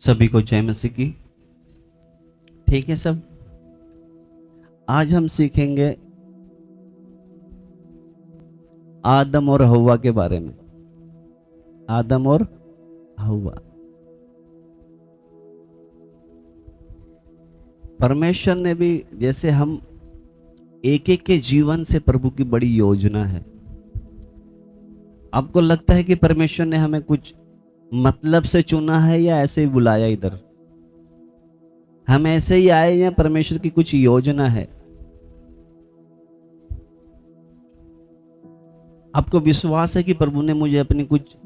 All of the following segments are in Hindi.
सभी को जय मसीह की। ठीक है सब। आज हम सीखेंगे आदम और हव्वा के बारे में। आदम और हव्वा। परमेश्वर ने भी, जैसे हम एक एक के जीवन से प्रभु की बड़ी योजना है। आपको लगता है कि परमेश्वर ने हमें कुछ मतलब से चुना है या ऐसे ही बुलाया इधर? हम ऐसे ही आए या परमेश्वर की कुछ योजना है? आपको विश्वास है कि प्रभु ने मुझे अपनी कुछ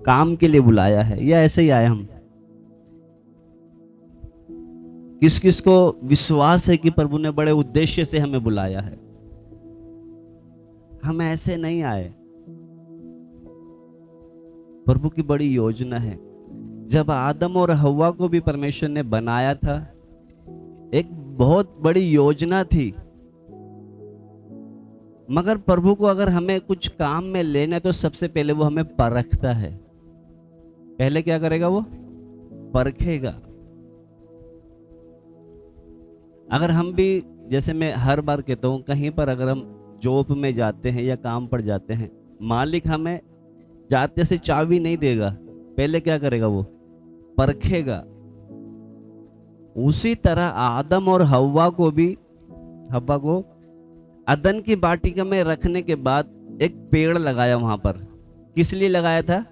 काम के लिए बुलाया है या ऐसे ही आए हम? किस किस को विश्वास है कि प्रभु ने बड़े उद्देश्य से हमें बुलाया है? हम ऐसे नहीं आए। प्रभु की बड़ी योजना है। जब आदम और हव्वा को भी परमेश्वर ने बनाया था, एक बहुत बड़ी योजना थी। मगर प्रभु को अगर हमें कुछ काम में लेना है तो सबसे पहले वो हमें परखता है। पहले क्या करेगा? वो परखेगा। अगर हम भी, जैसे मैं हर बार कहता हूं, कहीं पर अगर हम जॉब में जाते हैं या काम पर जाते हैं, मालिक हमें जाते से चाबी नहीं देगा। पहले क्या करेगा? वो परखेगा। उसी तरह आदम और हव्वा को अदन की वाटिका में रखने के बाद एक पेड़ लगाया वहां पर। किस लिए लगाया था?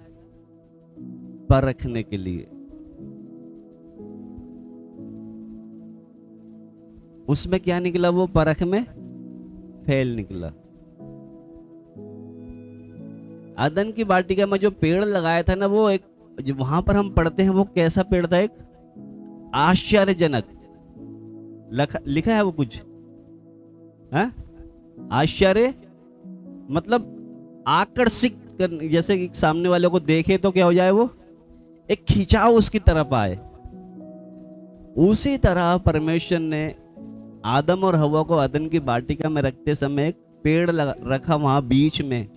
परखने के लिए। उसमें क्या निकला? वो परख में फेल निकला। अदन की वाटिका में जो पेड़ लगाया था ना, वो एक, जो वहां पर हम पढ़ते हैं, वो कैसा पेड़ था? एक आश्चर्यजनक। लिखा है वो कुछ है? आश्चर्य मतलब आकर्षित कर, जैसे कि सामने वाले को देखे तो क्या हो जाए? वो एक खिंचाव उसकी तरफ आए। उसी तरह परमेश्वर ने आदम और हव्वा को अदन की वाटिका में रखते समय एक पेड़ रखा वहां बीच में।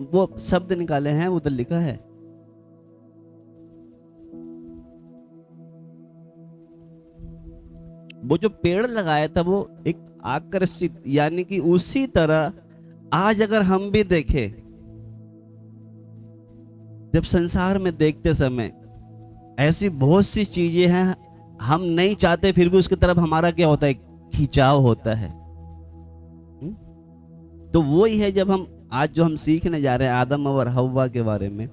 वो शब्द निकाले हैं, उधर लिखा है। वो जो पेड़ लगाया था वो एक आकर्षित, यानी कि उसी तरह आज अगर हम भी देखें, जब संसार में देखते समय ऐसी बहुत सी चीजें हैं, हम नहीं चाहते फिर भी उसकी तरफ हमारा क्या होता है? खिंचाव होता है। तो वो ही है जब हम आज जो हम सीखने जा रहे हैं आदम और हव्वा के बारे में।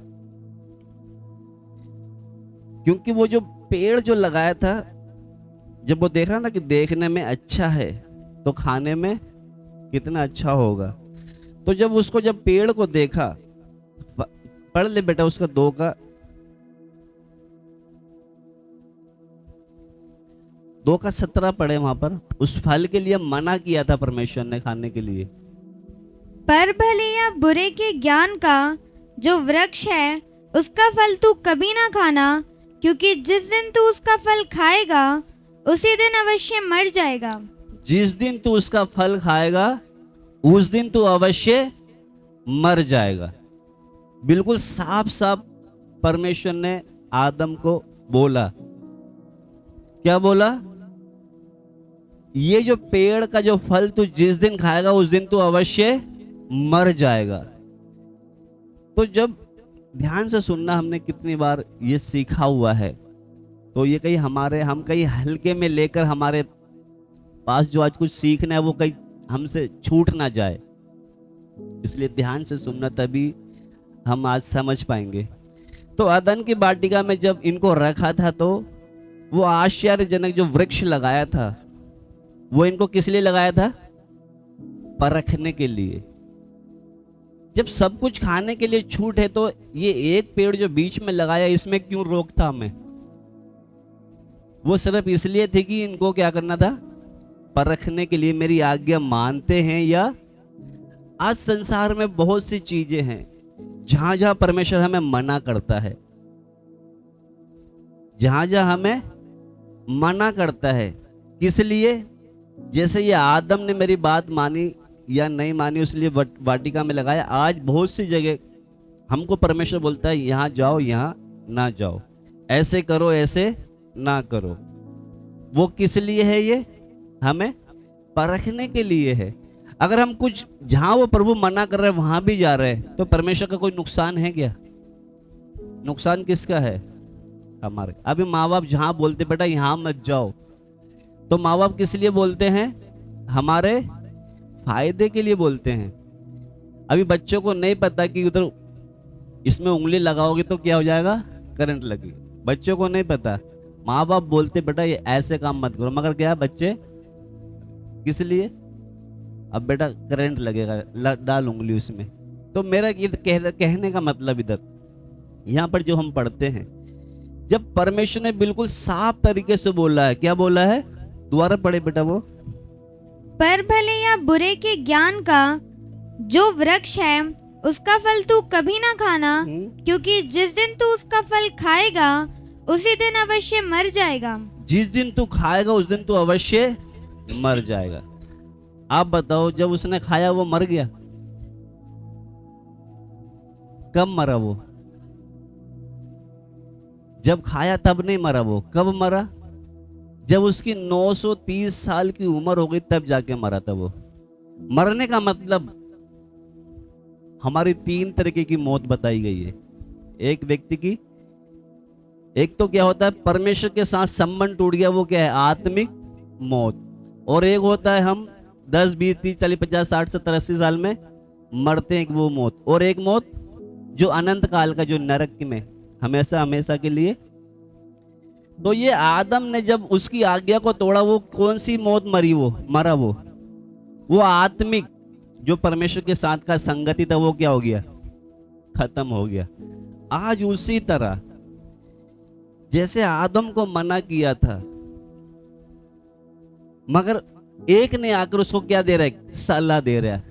क्योंकि वो जो पेड़ जो लगाया था, जब वो देख रहा ना कि देखने में अच्छा है तो खाने में कितना अच्छा होगा, तो जब पेड़ को देखा, पढ़ ले बेटा उसका 2:17 पढ़े वहां पर। उस फल के लिए मना किया था परमेश्वर ने खाने के लिए। पर भले या बुरे के ज्ञान का जो वृक्ष है, उसका फल तू कभी ना खाना, क्योंकि जिस दिन तू उसका फल खाएगा उसी दिन अवश्य मर जाएगा। जिस दिन तू उसका फल खाएगा उस दिन तू अवश्य मर जाएगा। बिल्कुल साफ साफ परमेश्वर ने आदम को बोला। क्या बोला? ये जो पेड़ का जो फल तू जिस दिन खाएगा उस दिन तू अवश्य मर जाएगा। तो जब ध्यान से सुनना, हमने कितनी बार ये सीखा हुआ है, तो ये कहीं हम कहीं हल्के में लेकर हमारे पास जो आज कुछ सीखना है वो कहीं हमसे छूट ना जाए। इसलिए ध्यान से सुनना, तभी हम आज समझ पाएंगे। तो अदन की वाटिका में जब इनको रखा था, तो वो आश्चर्यजनक जो वृक्ष लगाया था, वो इनको किस लिए लगाया था? परखने के लिए। जब सब कुछ खाने के लिए छूट है, तो ये एक पेड़ जो बीच में लगाया, इसमें क्यों रोक था हमें? वो सिर्फ इसलिए थी कि इनको क्या करना था? परखने के लिए मेरी आज्ञा मानते हैं या। आज संसार में बहुत सी चीजें हैं जहां जहां परमेश्वर हमें मना करता है, जहां जहां हमें मना करता है। किस लिए? जैसे ये आदम ने मेरी बात मानी या नहीं मानी, उसलिए वाटिका में लगाया। आज बहुत सी जगह हमको परमेश्वर बोलता है यहां जाओ, यहां ना जाओ। ऐसे करो, ऐसे ना करो। वो किस लिए है? ये हमें परखने के लिए है। अगर हम कुछ जहां वो प्रभु मना कर रहे हैं वहां भी जा रहे हैं तो परमेश्वर का कोई नुकसान है क्या? नुकसान किसका है? हमारे। अभी माँ बाप जहां बोलते बेटा यहां मत जाओ, तो माँ बाप किस लिए बोलते हैं? हमारे फायदे के लिए बोलते हैं। अभी बच्चों को नहीं पता कि उधर इसमें उंगली लगाओगे तो क्या हो जाएगा, करंट लगेगी। बच्चों को नहीं पता, माँ बाप बोलते बेटा ये ऐसे काम मत करो, मगर क्या बच्चे किस लिए? अब बेटा करंट लगेगा, डाल उंगली उसमें। तो मेरा ये कहने का मतलब इधर यहाँ पर जो हम पढ़ते हैं, जब परमेश्वर ने बिल्कुल साफ तरीके से बोला है, क्या बोला है? दोबारा पढ़े बेटा वो। पर भले या बुरे के ज्ञान का जो वृक्ष है उसका फल तू कभी ना खाना, क्योंकि जिस दिन तू उसका फल खाएगा उसी दिन अवश्य मर जाएगा। जिस दिन तू खाएगा उस दिन तू अवश्य मर जाएगा। आप बताओ, जब उसने खाया वो मर गया? कब मरा वो? जब खाया तब नहीं मरा वो। कब मरा? जब उसकी 930 साल की उम्र हो गई तब जाके मरा था वो। मरने का मतलब हमारी 3 तरीके की मौत बताई गई है। एक व्यक्ति की, एक तो क्या होता है परमेश्वर के साथ संबंध टूट गया, वो क्या है? आत्मिक मौत। और एक होता है हम 10, 20, 30, 40, 50, 60, 70, 80 साल में मरते हैं, वो मौत। और एक मौत जो अनंत काल का, जो नरक में हमेशा हमेशा के लिए। तो ये आदम ने जब उसकी आज्ञा को तोड़ा, वो कौन सी मौत मरी? वो मरा वो आत्मिक जो परमेश्वर के साथ का संगति था वो क्या हो गया? खत्म हो गया। आज उसी तरह जैसे आदम को मना किया था, मगर एक ने आकर उसको क्या दे रहा है? सलाह दे रहा है।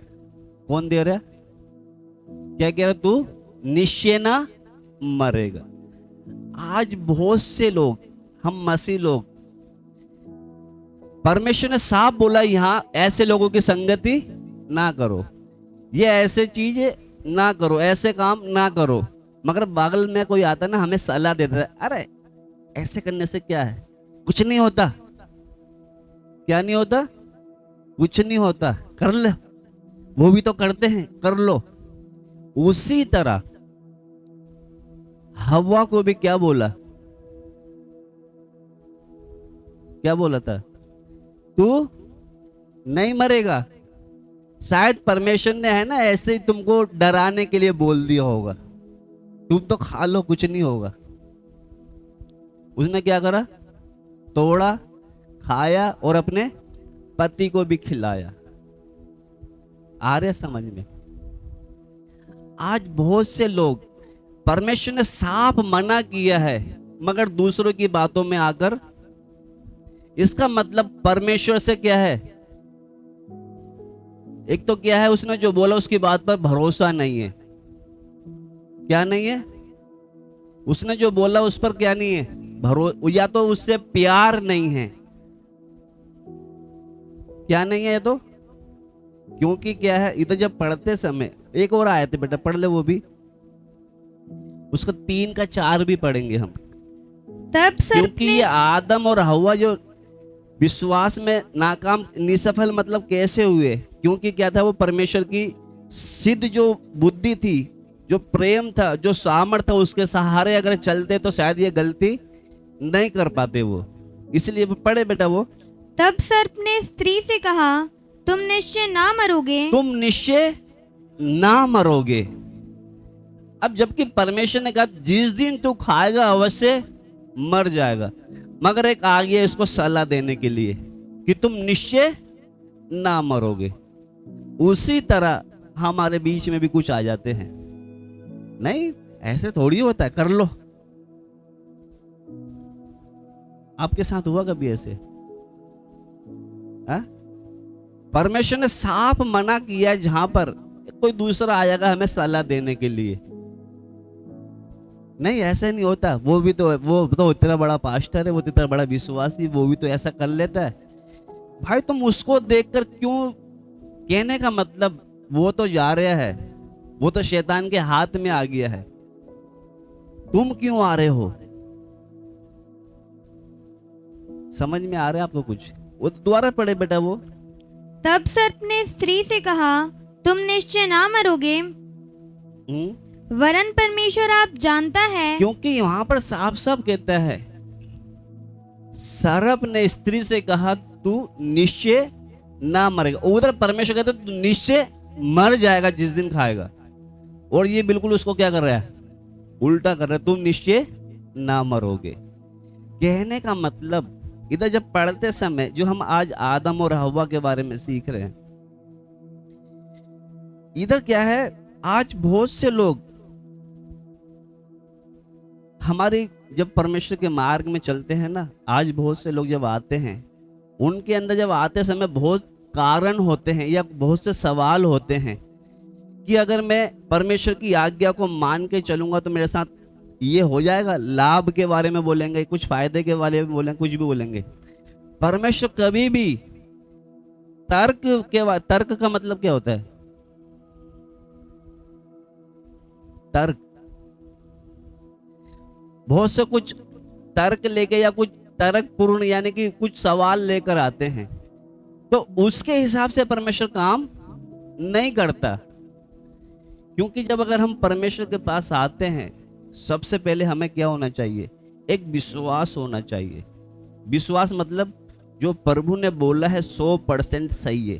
कौन दे रहा है? क्या कह रहा? तू निश्चय ना मरेगा। आज बहुत से लोग, हम मसीह लोग, परमेश्वर ने साफ बोला यहां ऐसे लोगों की संगति ना करो, ये ऐसे चीजें ना करो, ऐसे काम ना करो, मगर बगल में कोई आता ना हमें सलाह देता है, अरे ऐसे करने से क्या है, कुछ नहीं होता। क्या नहीं होता? कुछ नहीं होता, कर ले, वो भी तो करते हैं, कर लो। उसी तरह हव्वा को भी क्या बोला? क्या बोला था? तू नहीं मरेगा। शायद परमेश्वर ने है ना ऐसे ही तुमको डराने के लिए बोल दिया होगा, तुम तो खा लो कुछ नहीं होगा। उसने क्या करा? तोड़ा, खाया और अपने पति को भी खिलाया। आ रहे समझ में? आज बहुत से लोग, परमेश्वर ने साफ मना किया है मगर दूसरों की बातों में आकर, इसका मतलब परमेश्वर से क्या है? एक तो क्या है, उसने जो बोला उसकी बात पर भरोसा नहीं है। क्या नहीं है? उसने जो बोला उस पर क्या नहीं है? या तो उससे प्यार नहीं है। क्या नहीं है? ये तो क्योंकि क्या है, इधर जब पढ़ते समय एक और आयत है बेटा, पढ़ ले वो भी, उसका 3 का 4 भी पढ़ेंगे हम। तब क्योंकि ये आदम और हव्वा जो विश्वास में नाकाम, निसफल मतलब कैसे हुए? क्योंकि क्या था, वो परमेश्वर की सिद्ध जो बुद्धि थी, जो प्रेम था, जो सामर्थ था, उसके सहारे अगर चलते तो शायद ये गलती नहीं कर पाते वो। इसलिए पढ़े बेटा वो। तब सर्प ने स्त्री से कहा, तुम निश्चय ना मरोगे। तुम निश्चय ना मरोगे। अब जबकि परमेश्वर ने कहा जिस दिन तू खाएगा अवश्य मर जाएगा, मगर एक आ गया इसको सलाह देने के लिए कि तुम निश्चय ना मरोगे। उसी तरह हमारे बीच में भी कुछ आ जाते हैं, नहीं ऐसे थोड़ी होता है, कर लो। आपके साथ हुआ कभी ऐसे? परमेश्वर ने साफ मना किया, जहां पर कोई दूसरा आएगा हमें सलाह देने के लिए। नहीं ऐसे नहीं होता। वो तो इतना बड़ा पास्टर है, वो इतना बड़ा विश्वासी, वो भी तो ऐसा कर लेता है। भाई तुम उसको देखकर क्यों, कहने का मतलब वो तो जा रहा है, वो तो शैतान के हाथ में आ गया है, तुम क्यों आ रहे हो? समझ में आ रहा है आपको कुछ? वो दोबारा पढ़े बेटा वो। तब सर्प ने स्त्री से कहा, तुम निश्चय ना मरोगे, वरन परमेश्वर आप जानता है। क्योंकि वहां पर साफ साफ कहता है, सर्प ने स्त्री से कहा तू निश्चय ना मरेगा। उधर परमेश्वर कहता है तू निश्चय मर जाएगा जिस दिन खाएगा, और ये बिल्कुल उसको क्या कर रहा है? उल्टा कर रहा है, तुम निश्चय ना मरोगे। कहने का मतलब इधर जब पढ़ते समय जो हम आज आदम और हव्वा के बारे में सीख रहे हैं, इधर क्या है, आज बहुत से लोग हमारी जब परमेश्वर के मार्ग में चलते हैं ना, आज बहुत से लोग जब आते हैं, उनके अंदर जब आते समय बहुत कारण होते हैं या बहुत से सवाल होते हैं कि अगर मैं परमेश्वर की आज्ञा को मान के चलूंगा तो मेरे साथ ये हो जाएगा। लाभ के बारे में बोलेंगे, कुछ फायदे के बारे में बोलेंगे, कुछ भी बोलेंगे। परमेश्वर कभी भी तर्क का मतलब क्या होता है? तर्क, बहुत से कुछ तर्क लेके या कुछ तर्क पूर्ण यानी कि कुछ सवाल लेकर आते हैं, तो उसके हिसाब से परमेश्वर काम नहीं करता। क्योंकि जब अगर हम परमेश्वर के पास आते हैं, सबसे पहले हमें क्या होना चाहिए? एक विश्वास होना चाहिए। विश्वास मतलब जो प्रभु ने बोला है 100% सही है,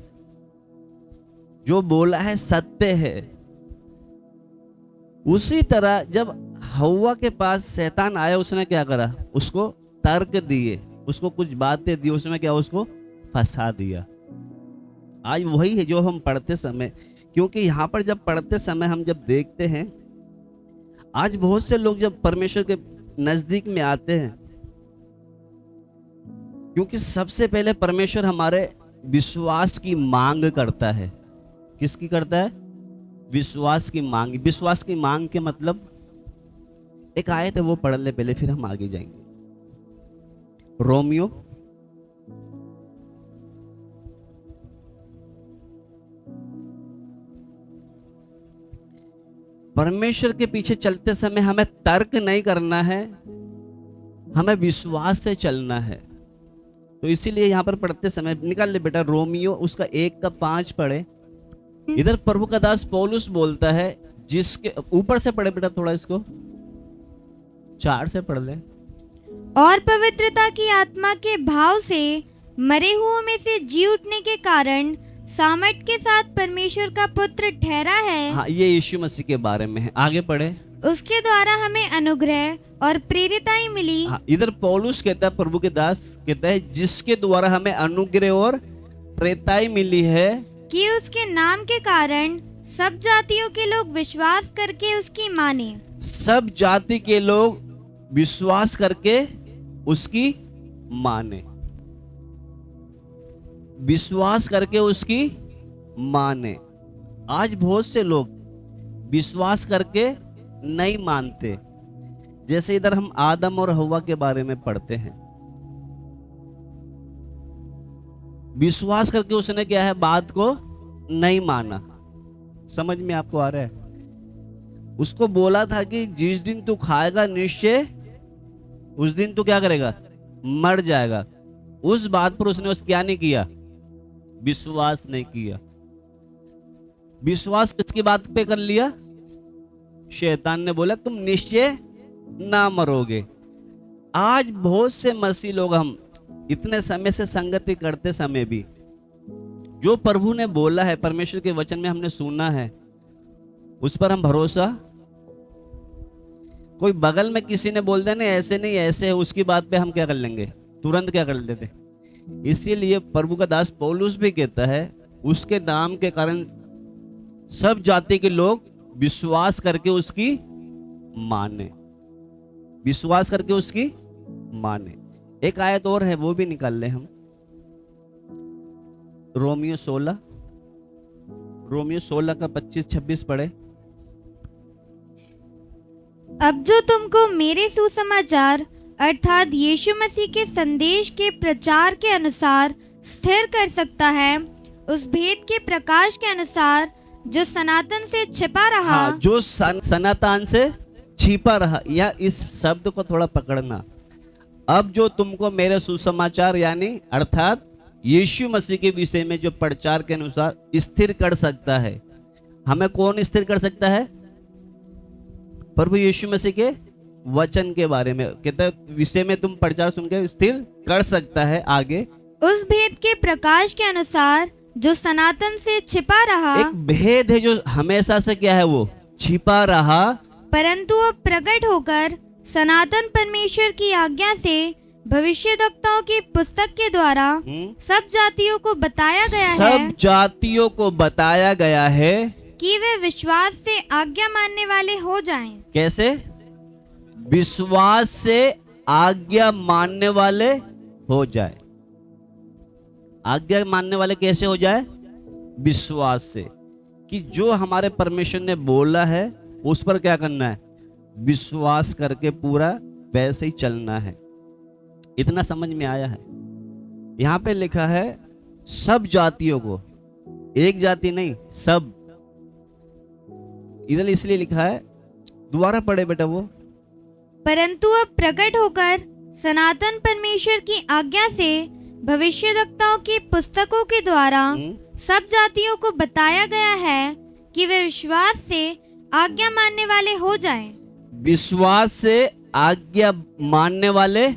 जो बोला है सत्य है। उसी तरह जब हव्वा के पास शैतान आया, उसने क्या करा? उसको तर्क दिए, उसको कुछ बातें दी, उसमें क्या उसको फंसा दिया। आज वही है जो हम पढ़ते समय, क्योंकि यहाँ पर जब पढ़ते समय हम जब देखते हैं, आज बहुत से लोग जब परमेश्वर के नजदीक में आते हैं, क्योंकि सबसे पहले परमेश्वर हमारे विश्वास की मांग करता है। किसकी करता है? विश्वास की मांग। विश्वास की मांग के मतलब एक आयत है, वो पढ़ ले पहले, फिर हम आगे जाएंगे। रोमियो परमेश्वर के पीछे चलते समय हमें तर्क नहीं करना है, हमें विश्वास से चलना है। तो इसीलिए यहां पर पढ़ते समय निकाल ले बेटा, रोमियो उसका 1:5 पढ़े। इधर प्रभु का दास पौलुस बोलता है, जिसके ऊपर से पढ़े बेटा, थोड़ा इसको 4 से पढ़ ले। और पवित्रता की आत्मा के भाव से मरे हुओं में से जी उठने के कारण सामर्थ के साथ परमेश्वर का पुत्र ठहरा है। हाँ, ये यीशु मसीह के बारे में है। आगे पढ़े। उसके द्वारा हमें अनुग्रह और प्रेरिताई मिली। हाँ, इधर पौलुस कहता है, प्रभु के दास कहता है, जिसके द्वारा हमें अनुग्रह और प्रेरिताई मिली है, कि उसके नाम के कारण सब जातियों के लोग विश्वास करके उसकी माने। सब जाति के लोग विश्वास करके उसकी माने। विश्वास करके उसकी माने। आज बहुत से लोग विश्वास करके नहीं मानते। जैसे इधर हम आदम और हव्वा के बारे में पढ़ते हैं, विश्वास करके उसने क्या है? बात को नहीं माना। समझ में आपको आ रहा है? उसको बोला था कि जिस दिन तू खाएगा निश्चय उस दिन तू क्या करेगा? मर जाएगा। उस बात पर उसने क्या नहीं किया? विश्वास नहीं किया। विश्वास किसकी बात पे कर लिया? शैतान ने बोला तुम निश्चय ना मरोगे। आज बहुत से मसीह लोग, हम इतने समय से संगति करते समय भी जो प्रभु ने बोला है, परमेश्वर के वचन में हमने सुना है, उस पर हम भरोसा, कोई बगल में किसी ने बोल दिया नहीं ऐसे नहीं ऐसे है, उसकी बात पे हम क्या कर लेंगे? तुरंत क्या कर लेते। इसीलिए प्रभु का दास पौलुस भी कहता है, उसके नाम के कारण सब जाति के लोग विश्वास करके उसकी माने। विश्वास करके उसकी माने। एक आयत और है, वो भी निकाल ले हम। रोमियो 16 का 25-26 पढ़े। अब जो तुमको मेरे सुसमाचार अर्थात यीशु मसीह के संदेश के प्रचार के अनुसार स्थिर कर सकता है, उस भेद के प्रकाश के अनुसार जो सनातन से छिपा रहा। हाँ, जो सनातन से छिपा रहा, या इस शब्द को थोड़ा पकड़ना। अब जो तुमको मेरे सुसमाचार यानी अर्थात यीशु मसीह के विषय में जो प्रचार के अनुसार स्थिर कर सकता है, हमें कौन स्थिर कर सकता है? प्रभु यीशु मसीह के वचन के बारे में कहता है, विषय में तुम प्रचार सुन के स्थिर कर सकता है। आगे, उस भेद के प्रकाश के अनुसार जो सनातन से छिपा रहा, एक भेद है जो हमेशा से क्या है, वो छिपा रहा, परंतु अब प्रकट होकर सनातन परमेश्वर की आज्ञा से भविष्यद्वक्ताओं की पुस्तक के द्वारा सब जातियों को बताया गया है, सब जातियों को बताया गया है कि वे विश्वास से आज्ञा मानने वाले हो जाएं। कैसे? विश्वास से आज्ञा मानने वाले हो जाए। आज्ञा मानने वाले कैसे हो जाए? विश्वास से, कि जो हमारे परमेश्वर ने बोला है उस पर क्या करना है? विश्वास करके पूरा वैसे ही चलना है। इतना समझ में आया है? यहां पे लिखा है सब जातियों को, एक जाति नहीं, सब। इधर इसलिए लिखा है, दोबारा पढ़े बेटा वो, परंतु अब प्रकट होकर सनातन परमेश्वर की आज्ञा से भविष्यद्वक्ताओं की पुस्तकों के द्वारा सब जातियों को बताया गया है कि वे विश्वास से आज्ञा मानने वाले हो जाएं। विश्वास से आज्ञा मानने वाले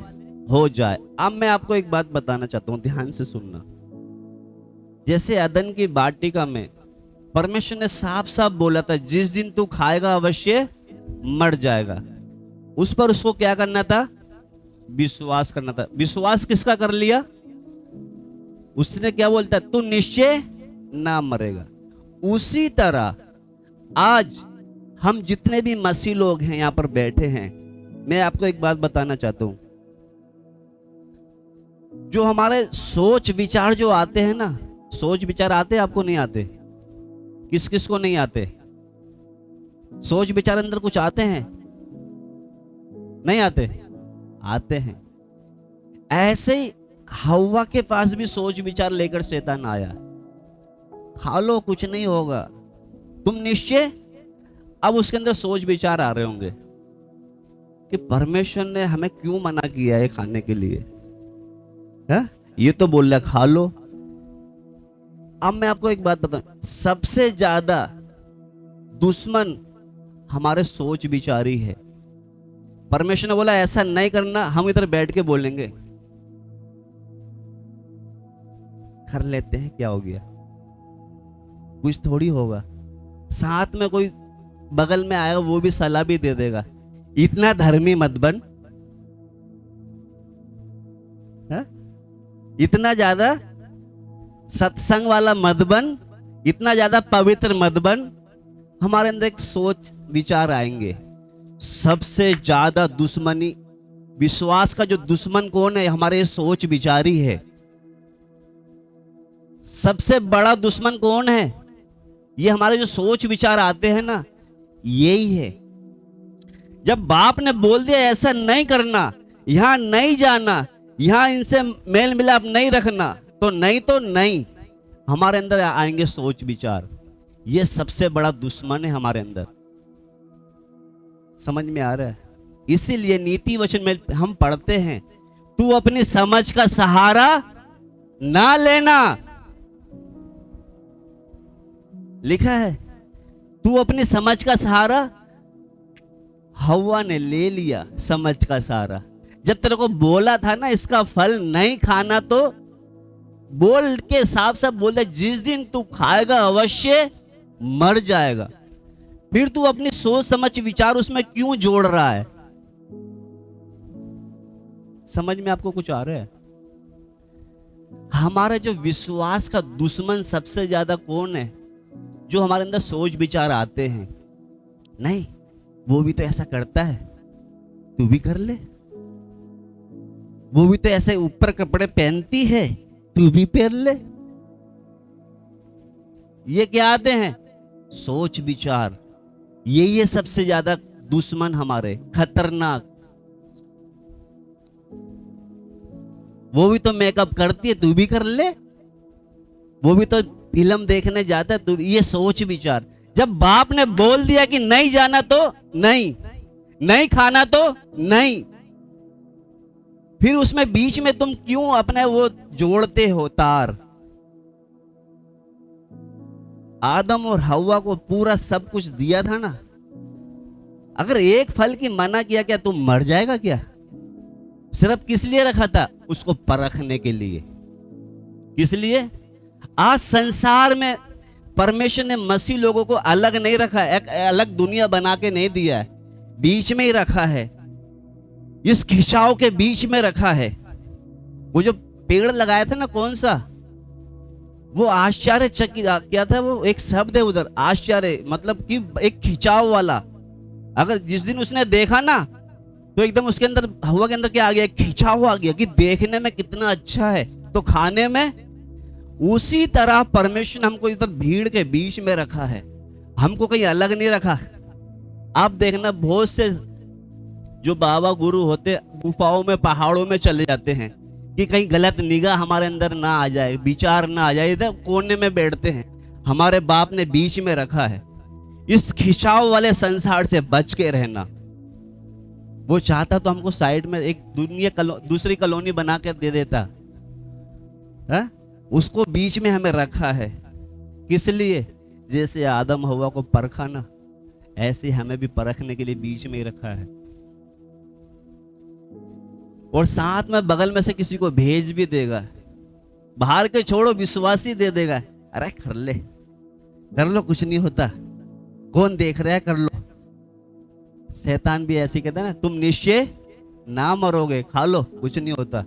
हो जाए। अब मैं आपको एक बात बताना चाहता हूं, ध्यान से सुनना। जैसे अदन की वाटिका में परमेश्वर ने साफ साफ बोला था, जिस दिन तू खाएगा अवश्य मर जाएगा। उस पर उसको क्या करना था? विश्वास करना था। विश्वास किसका कर लिया? उसने क्या बोलता? तू निश्चय ना मरेगा। उसी तरह आज हम जितने भी मसीह लोग हैं यहां पर बैठे हैं, मैं आपको एक बात बताना चाहता हूं। जो हमारे सोच विचार जो आते हैं ना, सोच विचार आते हैं, आपको नहीं आते? किस किस को नहीं आते? सोच विचार अंदर कुछ आते हैं? नहीं आते? आते हैं। ऐसे ही हव्वा के पास भी सोच विचार लेकर शैतान आया, खा लो कुछ नहीं होगा, तुम निश्चय। अब उसके अंदर सोच विचार आ रहे होंगे कि परमेश्वर ने हमें क्यों मना किया है खाने के लिए, है? ये तो बोल रहा खा लो। अब मैं आपको एक बात बताऊं, सबसे ज्यादा दुश्मन हमारे सोच विचारी है। परमेश्वर ने बोला ऐसा नहीं करना, हम इधर बैठ के बोलेंगे कर लेते हैं, क्या हो गया, कुछ थोड़ी होगा। साथ में कोई बगल में आएगा वो भी सलाह भी दे देगा, इतना धर्मी मत बन, है? इतना ज्यादा सत्संग वाला मत बन, इतना ज्यादा पवित्र मत बन। हमारे अंदर एक सोच विचार आएंगे। सबसे ज्यादा दुश्मनी, विश्वास का जो दुश्मन कौन है? हमारे सोच विचारी है। सबसे बड़ा दुश्मन कौन है? ये हमारे जो सोच विचार आते हैं ना, यही है। जब बाप ने बोल दिया ऐसा नहीं करना, यहां नहीं जाना, यहां इनसे मेल मिलाप नहीं रखना, तो नहीं हमारे अंदर आएंगे सोच विचार। ये सबसे बड़ा दुश्मन है हमारे अंदर। समझ में आ रहा है? इसीलिए नीति वचन में हम पढ़ते हैं, तू अपनी समझ का सहारा ना लेना। लिखा है तू अपनी समझ का सहारा, हव्वा ने ले लिया समझ का सहारा। जब तेरे को बोला था ना इसका फल नहीं खाना, तो बोल के साफ साफ बोल दे, जिस दिन तू खाएगा अवश्य मर जाएगा। फिर तू अपनी सोच समझ विचार उसमें क्यों जोड़ रहा है? समझ में आपको कुछ आ रहा है? हमारा जो विश्वास का दुश्मन सबसे ज्यादा कौन है? जो हमारे अंदर सोच विचार आते हैं, नहीं वो भी तो ऐसा करता है, तू भी कर ले। वो भी तो ऐसे ऊपर कपड़े पहनती है, तू भी पहन ले। ये क्या आते हैं? सोच विचार। ये सबसे ज्यादा दुश्मन हमारे, खतरनाक। वो भी तो मेकअप करती है, तू भी कर ले। वो भी तो फिल्म देखने जाता है, तू। ये सोच विचार। जब बाप ने बोल दिया कि नहीं जाना तो नहीं खाना तो नहीं, फिर उसमें बीच में तुम क्यों अपने वो जोड़ते हो तार? आदम और हव्वा को पूरा सब कुछ दिया था ना। अगर एक फल की मना किया, क्या तुम मर जाएगा क्या? सिर्फ किस लिए रखा था? उसको परखने के लिए। किस लिए? आज संसार में परमेश्वर ने मसीह लोगों को अलग नहीं रखा है, एक अलग दुनिया बना के नहीं दिया है, बीच में ही रखा है, इस खिंचाव के बीच में रखा है। वो जो पेड़ लगाया था ना, कौन सा, वो आश्चर्यचकित क्या था, वो एक शब्द है उधर, आश्चर्य मतलब कि एक खिंचाव वाला। अगर जिस दिन उसने देखा ना, तो एकदम उसके अंदर, हवा के अंदर क्या आ गया? खिंचाव आ गया कि देखने में कितना अच्छा है, तो खाने में। उसी तरह परमेश्वर ने हमको इधर भीड़ के बीच में रखा है, हमको कहीं अलग नहीं रखा। आप देखना, बहुत से जो बाबा गुरु होते गुफाओं में, पहाड़ों में चले जाते हैं कि कहीं गलत निगाह हमारे अंदर ना आ जाए, विचार ना आ जाए, इधर कोने में बैठते हैं। हमारे बाप ने बीच में रखा है। इस खिंचाव वाले संसार से बच के रहना। वो चाहता तो हमको साइड में एक दूसरी कॉलोनी बना कर दे देता है? उसको बीच में हमें रखा है। किस लिए? जैसे आदम हव्वा को परखा ना, ऐसे हमें भी परखने के लिए बीच में ही रखा है। और साथ में बगल में से किसी को भेज भी देगा, बाहर के छोड़ो, विश्वासी दे देगा, अरे कर लो, कुछ नहीं होता, कौन देख रहा है, कर लो। शैतान भी ऐसे कहता है ना, तुम निश्चय ना मरोगे, खा लो, कुछ नहीं होता।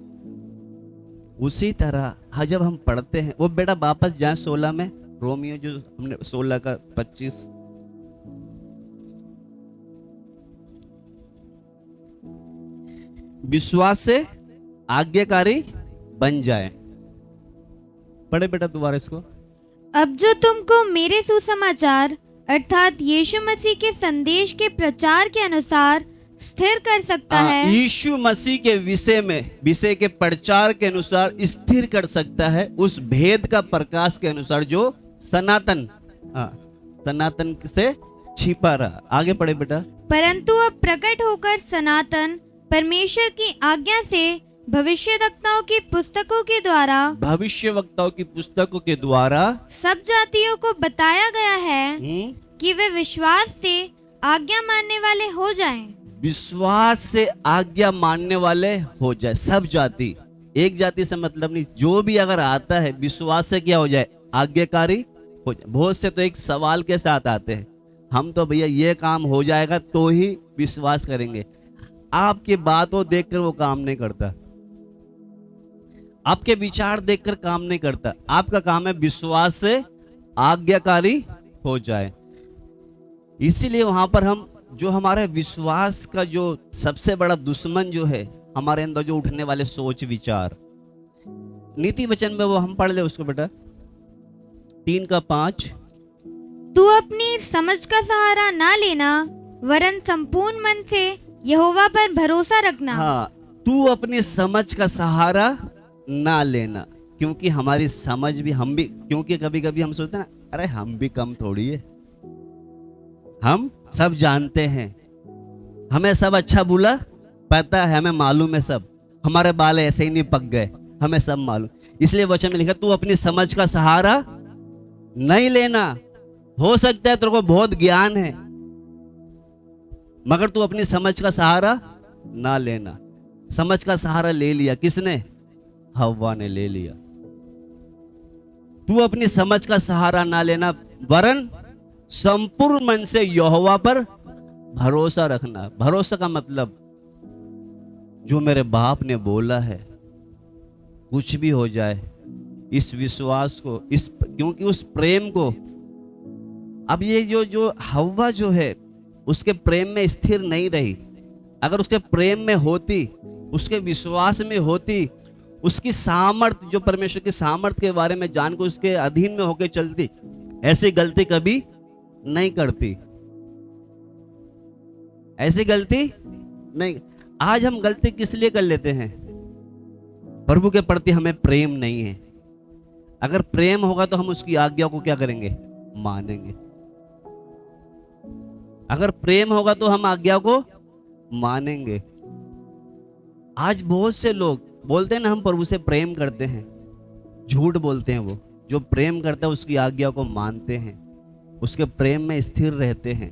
उसी तरह जब हम पढ़ते हैं, वो बेटा वापस जाए 16 में, रोमियो जो हमने 16 का 25, विश्वास से आज्ञाकारी बन जाए। पढ़े बेटा दोबारा इसको। अब जो तुमको मेरे सुसमाचार अर्थात यीशु मसीह के संदेश के प्रचार के अनुसार स्थिर कर सकता है, यीशु मसीह के विषय के प्रचार के अनुसार स्थिर कर सकता है, उस भेद का प्रकाश के अनुसार जो सनातन से छिपा रहा। आगे पढ़े बेटा। परंतु अब प्रकट होकर सनातन परमेश्वर की आज्ञा से भविष्यवक्ताओं की पुस्तकों के द्वारा सब जातियों को बताया गया है कि वे विश्वास से आज्ञा मानने वाले हो जाएं। विश्वास से आज्ञा मानने वाले हो जाए। सब जाति, एक जाति से मतलब नहीं, जो भी अगर आता है विश्वास से क्या हो जाए? आज्ञाकारी हो जाए। बहुत से तो एक सवाल के साथ आते हैं, हम तो भैया ये काम हो जाएगा तो ही विश्वास करेंगे। आपकी बातों देखकर वो काम नहीं करता, आपके विचार देखकर काम नहीं करता। आपका काम है विश्वास से आज्ञाकारी हो जाए। इसीलिए वहां पर हम जो हमारे विश्वास का जो सबसे बड़ा दुश्मन जो है हमारे अंदर, जो उठने वाले सोच विचार, नीति वचन में वो हम पढ़ ले उसको बेटा, 3:5। तू अपनी समझ का सहारा ना लेना, वरन संपूर्ण मन से यहोवा पर भरोसा रखना। हाँ, तू अपनी समझ का सहारा ना लेना, क्योंकि हमारी समझ भी, हम भी, क्योंकि कभी कभी हम सोचते हैं ना, अरे हम भी कम थोड़ी है, हम सब जानते हैं, हमें सब अच्छा बुरा पता है, हमें मालूम है सब, हमारे बाल ऐसे ही नहीं पक गए, हमें सब मालूम। इसलिए वचन में लिखा, तू अपनी समझ का सहारा नहीं लेना। हो सकता है तेरे को बहुत ज्ञान है, मगर तू अपनी समझ का सहारा ना लेना। समझ का सहारा ले लिया किसने? हव्वा ने ले लिया। तू अपनी समझ का सहारा ना लेना, वरन संपूर्ण मन से यहोवा पर भरोसा रखना। भरोसा का मतलब, जो मेरे बाप ने बोला है, कुछ भी हो जाए, इस विश्वास को, क्योंकि उस प्रेम को, अब ये जो हव्वा जो है उसके प्रेम में स्थिर नहीं रही। अगर उसके प्रेम में होती, उसके विश्वास में होती, उसकी सामर्थ, जो परमेश्वर की सामर्थ के बारे में जान को उसके अधीन में होकर चलती, ऐसी गलती कभी नहीं करती, ऐसी गलती नहीं। आज हम गलती किस लिए कर लेते हैं? प्रभु के प्रति हमें प्रेम नहीं है। अगर प्रेम होगा तो हम उसकी आज्ञा को क्या करेंगे? मानेंगे। अगर प्रेम होगा तो हम आज्ञा को मानेंगे। आज बहुत से लोग बोलते हैं ना हम प्रभु से प्रेम करते हैं, झूठ बोलते हैं। वो जो प्रेम करता है उसकी आज्ञा को मानते हैं, उसके प्रेम में स्थिर रहते हैं।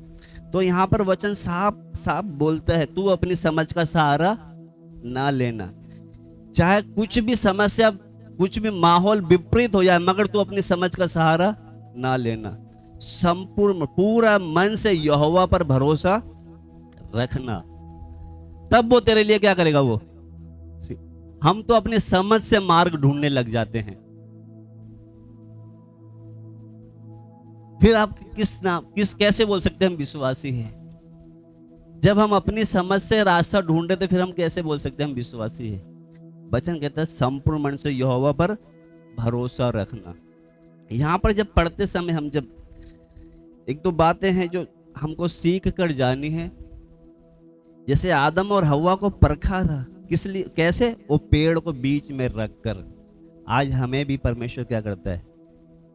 तो यहाँ पर वचन साफ साफ बोलता है, तू अपनी समझ का सहारा ना लेना। चाहे कुछ भी समस्या, कुछ भी माहौल विपरीत हो जाए, मगर तू अपनी समझ का सहारा ना लेना। संपूर्ण पूरा मन से यहोवा पर भरोसा रखना, तब वो तेरे लिए क्या करेगा। वो हम तो अपनी समझ से मार्ग ढूंढने लग जाते हैं। फिर आप किस कैसे बोल सकते हैं हम विश्वासी हैं? जब हम अपनी समझ से रास्ता ढूंढते तो फिर हम कैसे बोल सकते हैं हम विश्वासी हैं? वचन कहता है संपूर्ण मन से यहोवा पर भरोसा रखना। यहां पर जब पढ़ते समय हम जब एक दो बातें हैं जो हमको सीख कर जानी है। जैसे आदम और हव्वा को परखा था, किस लिए, कैसे? वो पेड़ को बीच में रखकर। आज हमें भी परमेश्वर क्या करता है?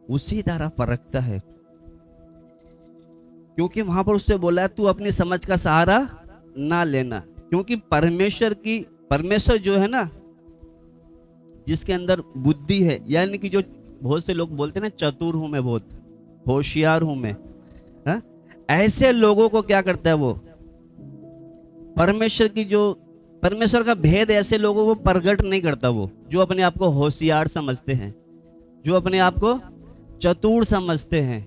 उसी तरह परखता है, क्योंकि वहां पर उससे बोला है तू अपनी समझ का सहारा ना लेना। क्योंकि परमेश्वर जो है ना, जिसके अंदर बुद्धि है, यानी कि जो बहुत से लोग बोलते हैं ना चतुर हूं मैं, बहुत होशियार हूं मैं, हा? ऐसे लोगों को क्या करता है वो? परमेश्वर का भेद ऐसे लोगों को प्रकट नहीं करता। वो जो अपने आप को होशियार समझते हैं, जो अपने आप को चतुर समझते हैं।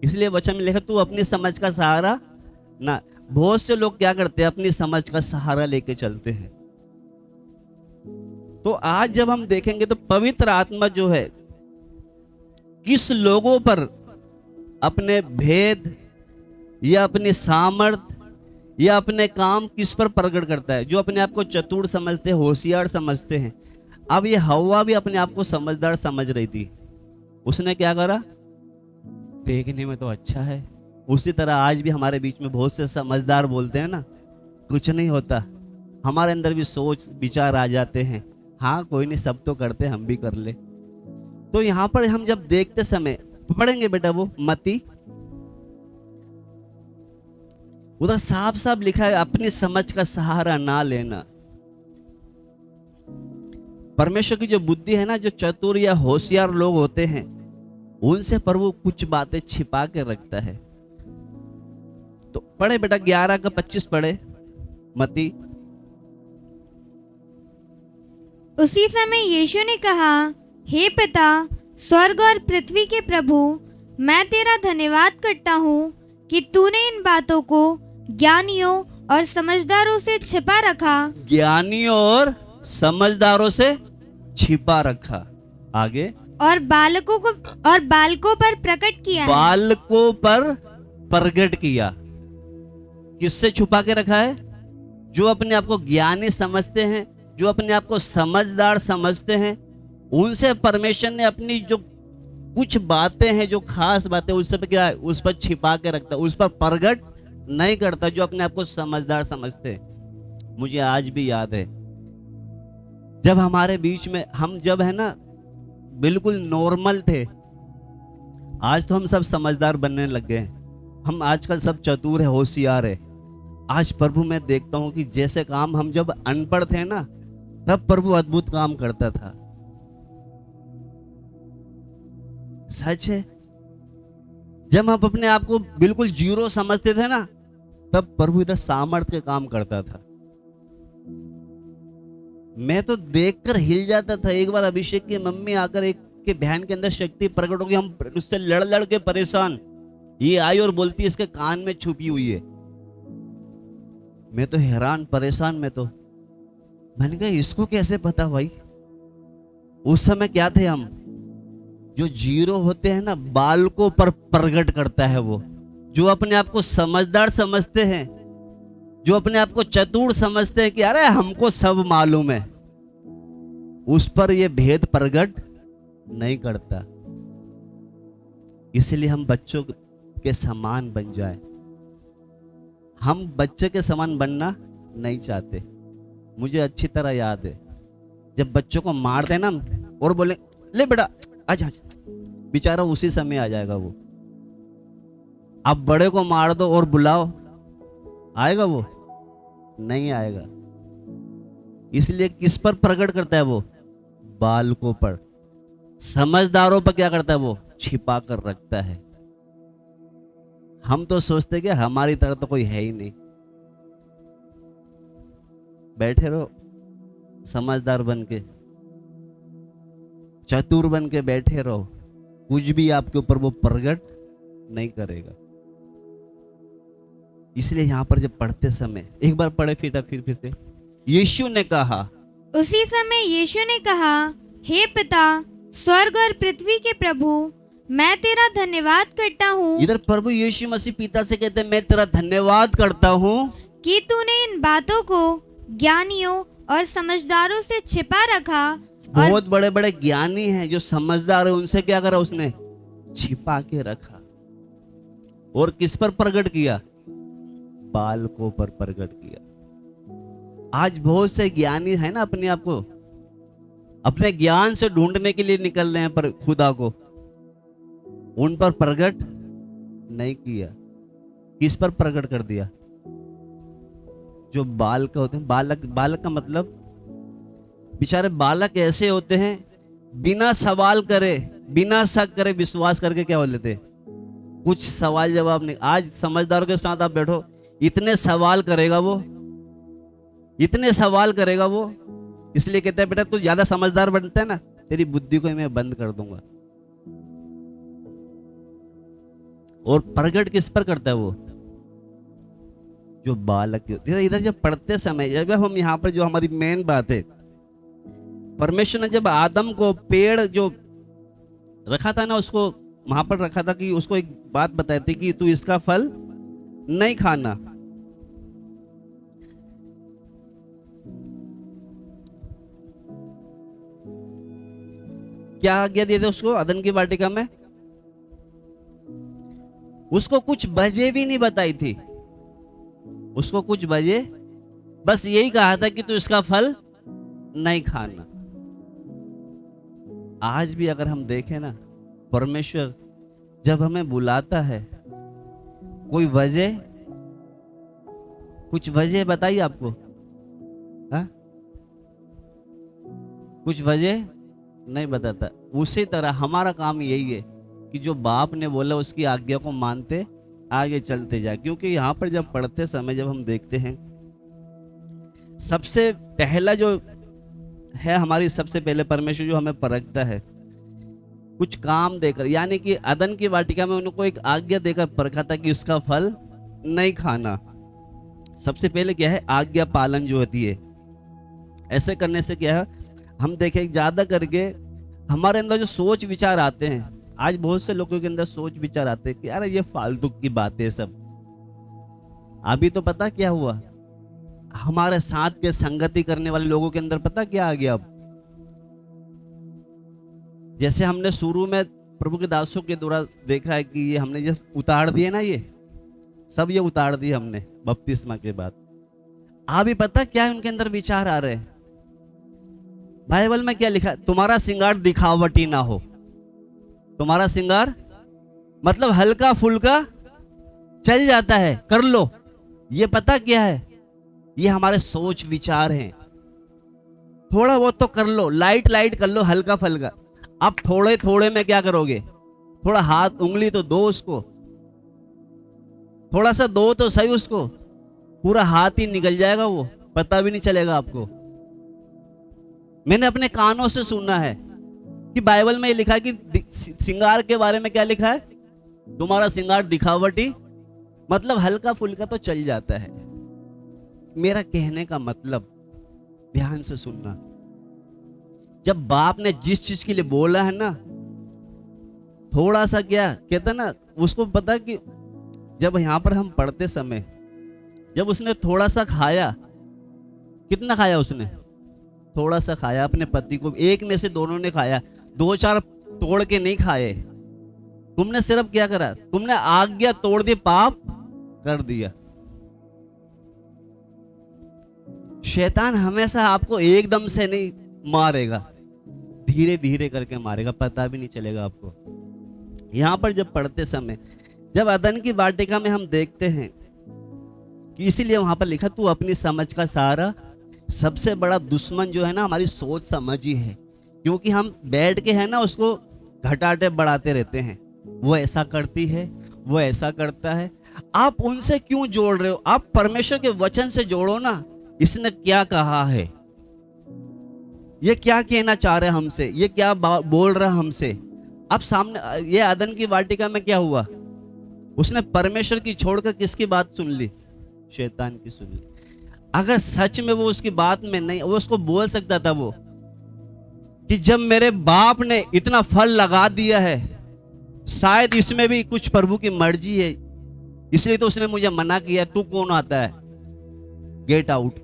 इसलिए वचन में लिखा तू अपनी समझ का सहारा ना। बहुत से लोग क्या करते हैं? अपनी समझ का सहारा लेके चलते हैं। तो आज जब हम देखेंगे तो पवित्र आत्मा जो है किस लोगों पर अपने भेद या अपनी सामर्थ या अपने काम किस पर प्रकट करता है? जो अपने आप को चतुर समझते हैं, होशियार समझते हैं। अब ये हव्वा भी अपने आप को समझदार समझ रही थी। उसने क्या करा? देखने में तो अच्छा है। उसी तरह आज भी हमारे बीच में बहुत से समझदार बोलते हैं ना, कुछ नहीं होता। हमारे अंदर भी सोच विचार आ जाते हैं, हाँ कोई नहीं, सब तो करते, हम भी कर ले। तो यहाँ पर हम जब देखते समय पढ़ेंगे बेटा वो मती, उधर साफ साफ लिखा है अपनी समझ का सहारा ना लेना। परमेश्वर की जो बुद्धि है ना, जो चतुर या होशियार लोग होते हैं उनसे प्रभु कुछ बातें छिपा के रखता है। तो पढ़े बेटा 11 का 25 पढ़े मती। उसी समय यीशु ने कहा, हे पिता, स्वर्ग और पृथ्वी के प्रभु, मैं तेरा धन्यवाद करता हूँ कि तूने इन बातों को ज्ञानियों और समझदारों से छिपा रखा। ज्ञानियों और समझदारों से छिपा रखा। आगे, और बालकों पर प्रकट किया। बालकों पर प्रकट किया। किससे छुपा के रखा है? जो अपने आप को ज्ञानी समझते हैं, जो अपने आप को समझदार समझते हैं, उनसे परमेश्वर ने अपनी जो कुछ बातें हैं, जो खास बातें, उस पर क्या है? उस पर छिपा के रखता है, उस पर प्रकट नहीं करता। जो अपने आप को समझदार समझते हैं। मुझे आज भी याद है जब हमारे बीच में हम जब है ना बिल्कुल नॉर्मल थे। आज तो हम सब समझदार बनने लग गए। हम आजकल सब चतुर है, होशियार है। आज प्रभु मैं देखता हूं कि जैसे काम हम जब अनपढ़ थे ना, तब प्रभु अद्भुत काम करता था। सच है। जब हम अपने आप को बिल्कुल जीरो समझते थे ना, तब प्रभु इधर सामर्थ्य के काम करता था। मैं तो देखकर हिल जाता था। एक बार अभिषेक की मम्मी आकर एक के बहन के अंदर शक्ति प्रकट हो गई, हम उससे लड़ लड़ के परेशान। ये आई और बोलती इसके कान में छुपी हुई है। मैं तो हैरान परेशान। मैंने कहा इसको कैसे पता भाई? उस समय क्या थे हम? जो जीरो होते हैं ना, बालकों पर प्रकट करता है वो। जो अपने आप को समझदार समझते हैं, जो अपने आप को चतुर समझते हैं कि अरे हमको सब मालूम है, उस पर ये भेद प्रकट नहीं करता। इसलिए हम बच्चों के समान बन जाए। हम बच्चे के समान बनना नहीं चाहते। मुझे अच्छी तरह याद है जब बच्चों को मारते ना और बोले ले बेटा आजा, बेचारा उसी समय आ जाएगा वो। अब बड़े को मार दो और बुलाओ, आएगा वो? नहीं आएगा। इसलिए किस पर प्रकट करता है वो? बालकों पर। समझदारों पर क्या करता है वो? छिपा कर रखता है। हम तो सोचते कि हमारी तरह तो कोई है ही नहीं। बैठे रहो समझदार बन के, चतुर बन के बैठे रहो, कुछ भी आपके ऊपर वो प्रकट नहीं करेगा। इसलिए यहां पर जब पढ़ते समय एक बार पढ़े फिर से, यीशु ने कहा, उसी समय यीशु ने कहा, हे पिता, स्वर्ग और पृथ्वी के प्रभु, मैं तेरा धन्यवाद करता हूँ। इधर प्रभु यीशु मसीह पिता से कहते हैं, मैं तेरा धन्यवाद करता हूँ कि तूने इन बातों को ज्ञानियों और समझदारों से छिपा रखा। बहुत बड़े बड़े ज्ञानी हैं जो समझदार है, उनसे क्या करा उसने? छिपा के रखा। और किस पर प्रकट किया? बालकों पर प्रकट किया। आज बहुत से ज्ञानी है ना, अपने आप को अपने ज्ञान से ढूंढने के लिए निकल रहे हैं, पर खुदा को उन पर प्रकट नहीं किया। किस पर प्रकट कर दिया? जो बालक होते हैं। बालक का मतलब बेचारे बालक ऐसे होते हैं, बिना सवाल करे, बिना शक करे, विश्वास करके क्या हो लेते? कुछ सवाल जवाब नहीं। आज समझदारों के साथ आप बैठो, इतने सवाल करेगा वो, इतने सवाल करेगा वो। इसलिए कहते हैं बेटा तू ज्यादा समझदार बनता है ना, तेरी बुद्धि को मैं बंद कर दूंगा। और प्रकट किस पर करता है वो? जो बालक होते हैं। इधर जब पढ़ते समय, जब हम यहाँ पर जो हमारी मेन बात है, परमेश्वर ने जब आदम को पेड़ जो रखा था ना, उसको वहां पर रखा था कि उसको एक बात बताई थी कि तू इसका फल नहीं खाना। क्या आज्ञा दिए थे उसको अदन की वाटिका में? उसको कुछ वजह भी नहीं बताई थी, उसको कुछ वजह, बस यही कहा था कि तू इसका फल नहीं खाना। आज भी अगर हम देखें ना, परमेश्वर जब हमें बुलाता है, कोई वजह, कुछ वजह बताइए आपको, हा? कुछ वजह नहीं बताता। उसी तरह हमारा काम यही है कि जो बाप ने बोला उसकी आज्ञा को मानते आगे चलते जाए। क्योंकि यहाँ पर जब पढ़ते समय जब हम देखते हैं, सबसे पहला जो है हमारी, सबसे पहले परमेश्वर जो हमें परखता है कुछ काम देकर, यानी कि अदन की वाटिका में उनको एक आज्ञा देकर परखा था कि उसका फल नहीं खाना। सबसे पहले क्या है? आज्ञा पालन जो होती है। ऐसे करने से क्या है, हम देखें ज्यादा करके हमारे अंदर जो सोच विचार आते हैं, आज बहुत से लोगों के अंदर सोच विचार आते हैं कि यार ये फालतू की बातें सब। अभी तो पता क्या हुआ, हमारे साथ के संगति करने वाले लोगों के अंदर पता क्या आ गया? अब जैसे हमने शुरू में प्रभु के दासों के द्वारा देखा है कि ये हमने ये उतार दिए ना, ये सब ये उतार दिए हमने बपतिस्मा के बाद। अभी पता क्या है उनके अंदर विचार आ रहे हैं? बाइबल में क्या लिखा? तुम्हारा श्रृंगार दिखावटी ना हो। तुम्हारा श्रृंगार मतलब हल्का फुल्का चल जाता है, कर लो। ये पता क्या है? ये हमारे सोच विचार हैं। थोड़ा बहुत तो कर लो, लाइट लाइट कर लो, हल्का फल्का। अब थोड़े थोड़े में क्या करोगे? थोड़ा हाथ उंगली तो दो उसको, थोड़ा सा दो तो सही उसको, पूरा हाथ ही निकल जाएगा, वो पता भी नहीं चलेगा आपको। मैंने अपने कानों से सुना है कि बाइबल में ये लिखा है कि श्रृंगार के बारे में क्या लिखा है? तुम्हारा श्रृंगार दिखावटी मतलब हल्का फुल्का तो चल जाता है। मेरा कहने का मतलब, ध्यान से सुनना, जब बाप ने जिस चीज के लिए बोला है ना, थोड़ा सा क्या कहता ना, उसको पता कि जब यहां पर हम पढ़ते समय जब उसने थोड़ा सा खाया, कितना खाया उसने? थोड़ा सा खाया। अपने पति को, एक में से दोनों ने खाया, दो चार तोड़ के नहीं खाए। तुमने सिर्फ क्या करा? तुमने आज्ञा तोड़ दी, पाप कर दिया। शैतान हमेशा आपको एकदम से नहीं मारेगा, धीरे धीरे करके मारेगा, पता भी नहीं चलेगा आपको। यहां पर जब पढ़ते समय, जब अदन की वाटिका में हम देखते हैं कि इसीलिए वहां पर लिखा, तू अपनी समझ का सहारा सबसे बड़ा दुश्मन जो है ना हमारी सोच समझ ही है, क्योंकि हम बैठ के है ना उसको घटाटे बढ़ाते रहते हैं। वो ऐसा करती है, वो ऐसा करता है। आप उनसे क्यों जोड़ रहे हो? आप परमेश्वर के वचन से जोड़ो ना। इसने क्या कहा है, ये क्या कहना चाह रहे हैं हमसे, ये क्या बोल रहा है हमसे। अब सामने ये अदन की वाटिका में क्या हुआ? उसने परमेश्वर की छोड़कर किसकी बात सुन ली? शैतान की सुन ली। अगर सच में वो उसकी बात में नहीं, वो उसको बोल सकता था वो कि जब मेरे बाप ने इतना फल लगा दिया है, शायद इसमें भी कुछ प्रभु की मर्जी है, इसलिए तो उसने मुझे मना किया। तू कौन आता है, गेट आउट।